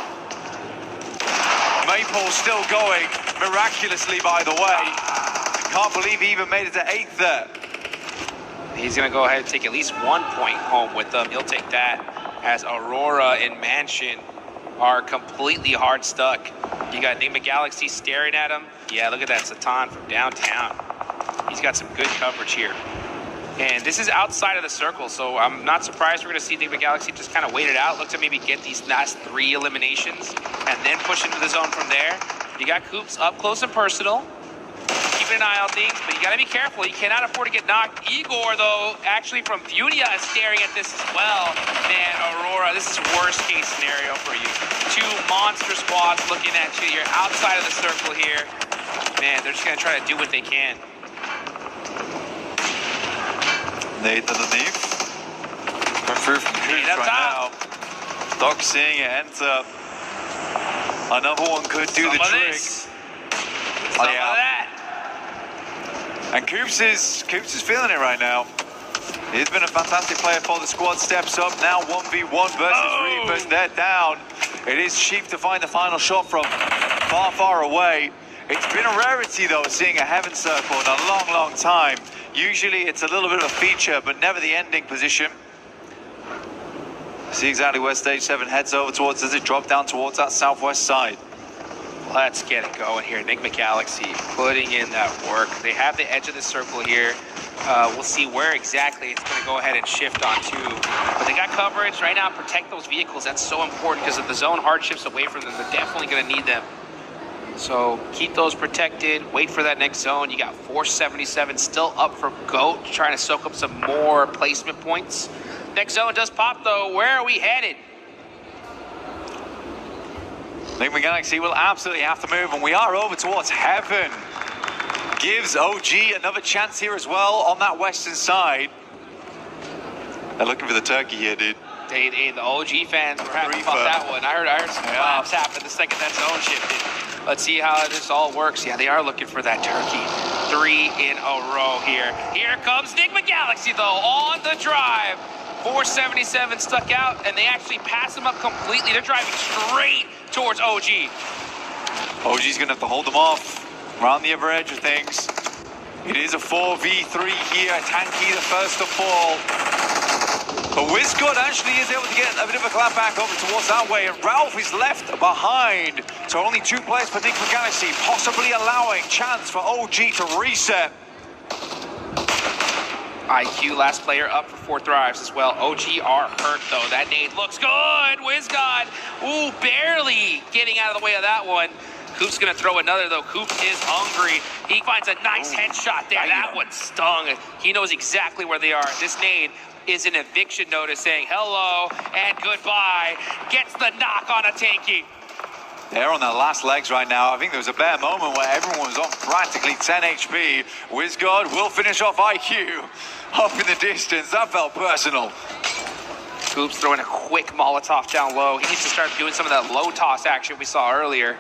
Maypole's still going, miraculously, by the way. Can't believe he even made it to 8th there. He's going to go ahead and take at least 1 point home with them. He'll take that, as Aurora and Mansion are completely hard stuck. You got Enigma Galaxy staring at him. Yeah, look at that Satan from downtown. He's got some good coverage here. And this is outside of the circle, so I'm not surprised we're going to see Enigma Galaxy just kind of wait it out, look to maybe get these last 3 eliminations, and then push into the zone from there. You got Coops up close and personal. Keep keeping an eye on things, but you got to be careful. You cannot afford to get knocked. Igor, though, actually from Furia is staring at this as well. Man, Aurora, this is worst case scenario for you. Two monster squads looking at you. You're outside of the circle here. Man, they're just going to try to do what they can. Nate underneath. Going through from Coops right now. Doc seeing it enter. Another one could do the trick. Some of that. And Coops is feeling it right now. He's been a fantastic player for the squad. Steps up now, 1v1 versus Reapers. They're down. It is cheap to find the final shot from far, far away. It's been a rarity, though, seeing a Heaven Circle in a long, long time. Usually it's a little bit of a feature, but never the ending position. See exactly where Stage 7 heads over towards as it drops down towards that southwest side. Let's get it going here. Enigma Galaxy putting in that work. They have the edge of the circle here. We'll see where exactly it's going to go ahead and shift onto. But they got coverage right now. Protect those vehicles. That's so important because if the zone hard shifts away from them, they're definitely going to need them. So keep those protected. Wait for that next zone. You got 477 still up for GOAT, trying to soak up some more placement points. Next zone does pop, though. Where are we headed? Enigma Galaxy will absolutely have to move, and we are over towards Heaven. Gives OG another chance here as well on that western side. They're looking for the turkey here, dude. The OG fans were happy about that one. I heard some claps happen the second that zone shifted. Let's see how this all works. Yeah, they are looking for that turkey. 3 in a row here. Here comes Enigma Galaxy, though, on the drive. 477 stuck out, and they actually pass him up completely. They're driving straight towards OG. OG's gonna have to hold them off around the other edge of things. It is a 4v3 here. Tanky the first to fall. But Wizgod actually is able to get a bit of a clap back over towards that way, and Ralph is left behind. So only 2 players for Enigma Galaxy, possibly allowing chance for OG to reset. IQ, last player up for 4 thrives as well. OG are hurt, though. That nade looks good. Wizgod, ooh, barely getting out of the way of that one. Coop's going to throw another, though. Coop is hungry. He finds a nice headshot there. That one stung. He knows exactly where they are. This nade is an eviction notice saying hello and goodbye. Gets the knock on a Tanky. They're on their last legs right now. I think there was a bare moment where everyone was on practically 10 HP. Wizgod will finish off IQ up in the distance. That felt personal. Coop's throwing a quick Molotov down low. He needs to start doing some of that low toss action we saw earlier.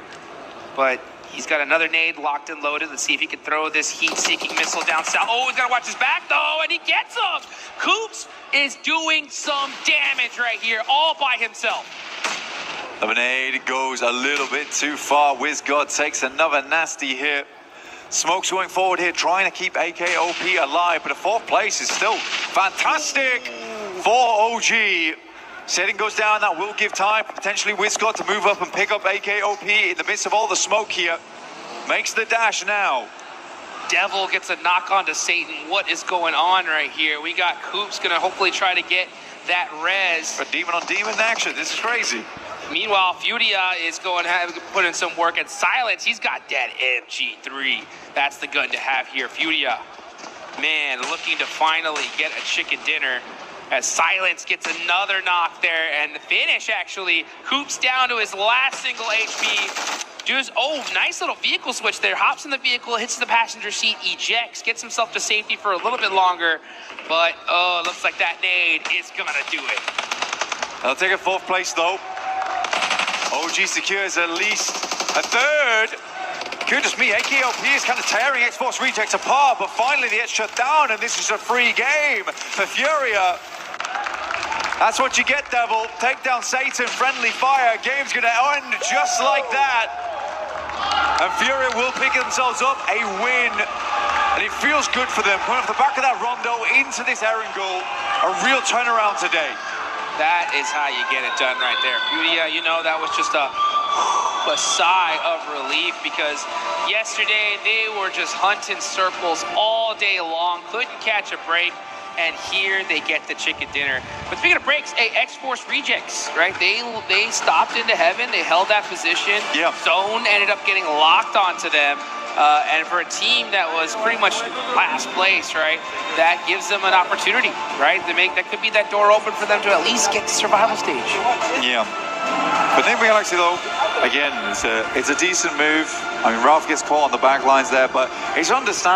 But he's got another nade locked and loaded. Let's see if he can throw this heat-seeking missile down south. Oh, he's got to watch his back, though, and he gets him. Coops is doing some damage right here all by himself. The nade goes a little bit too far. Wizgod takes another nasty hit. Smoke's going forward here, trying to keep AKOP alive, but a 4th place is still fantastic for OG. Setting goes down, that will give time for potentially Wizgod to move up and pick up AKOP in the midst of all the smoke here. Makes the dash now. Devil gets a knock onto Satan. What is going on right here? We got Coops going to hopefully try to get that res. For demon on demon action, this is crazy. Meanwhile, Furia is going to put in some work, and Silence, he's got that MG3. That's the gun to have here. Furia, man, looking to finally get a chicken dinner as Silence gets another knock there, and the finish, actually. Coops down to his last single HP. Just, oh, nice little vehicle switch there. Hops in the vehicle, hits the passenger seat, ejects, gets himself to safety for a little bit longer. But, oh, looks like that nade is going to do it. They'll take a 4th place, though. OG secures at least a 3rd. Goodness me, AKOP is kind of tearing Xbox Rejects apart, but finally the edge shut down, and this is a free game for Furia. That's what you get, Devil. Take down Satan, friendly fire. Game's gonna end just like that. And Furia will pick themselves up a win. And it feels good for them. Coming off the back of that rondo into this Erangel. A real turnaround today. That is how you get it done right there. Furia, you know, that was just a sigh of relief because yesterday they were just hunting circles all day long, couldn't catch a break, and here they get the chicken dinner. But speaking of breaks, X-Force Rejects, right? They stopped into Heaven, they held that position. Yeah. Zone ended up getting locked onto them. And for a team that was pretty much last place, right, that gives them an opportunity, right, that could be that door open for them to at least get to survival stage. Yeah. But then Galaxy, though, again, it's a decent move. I mean, Ralph gets caught on the back lines there, but it's understandable.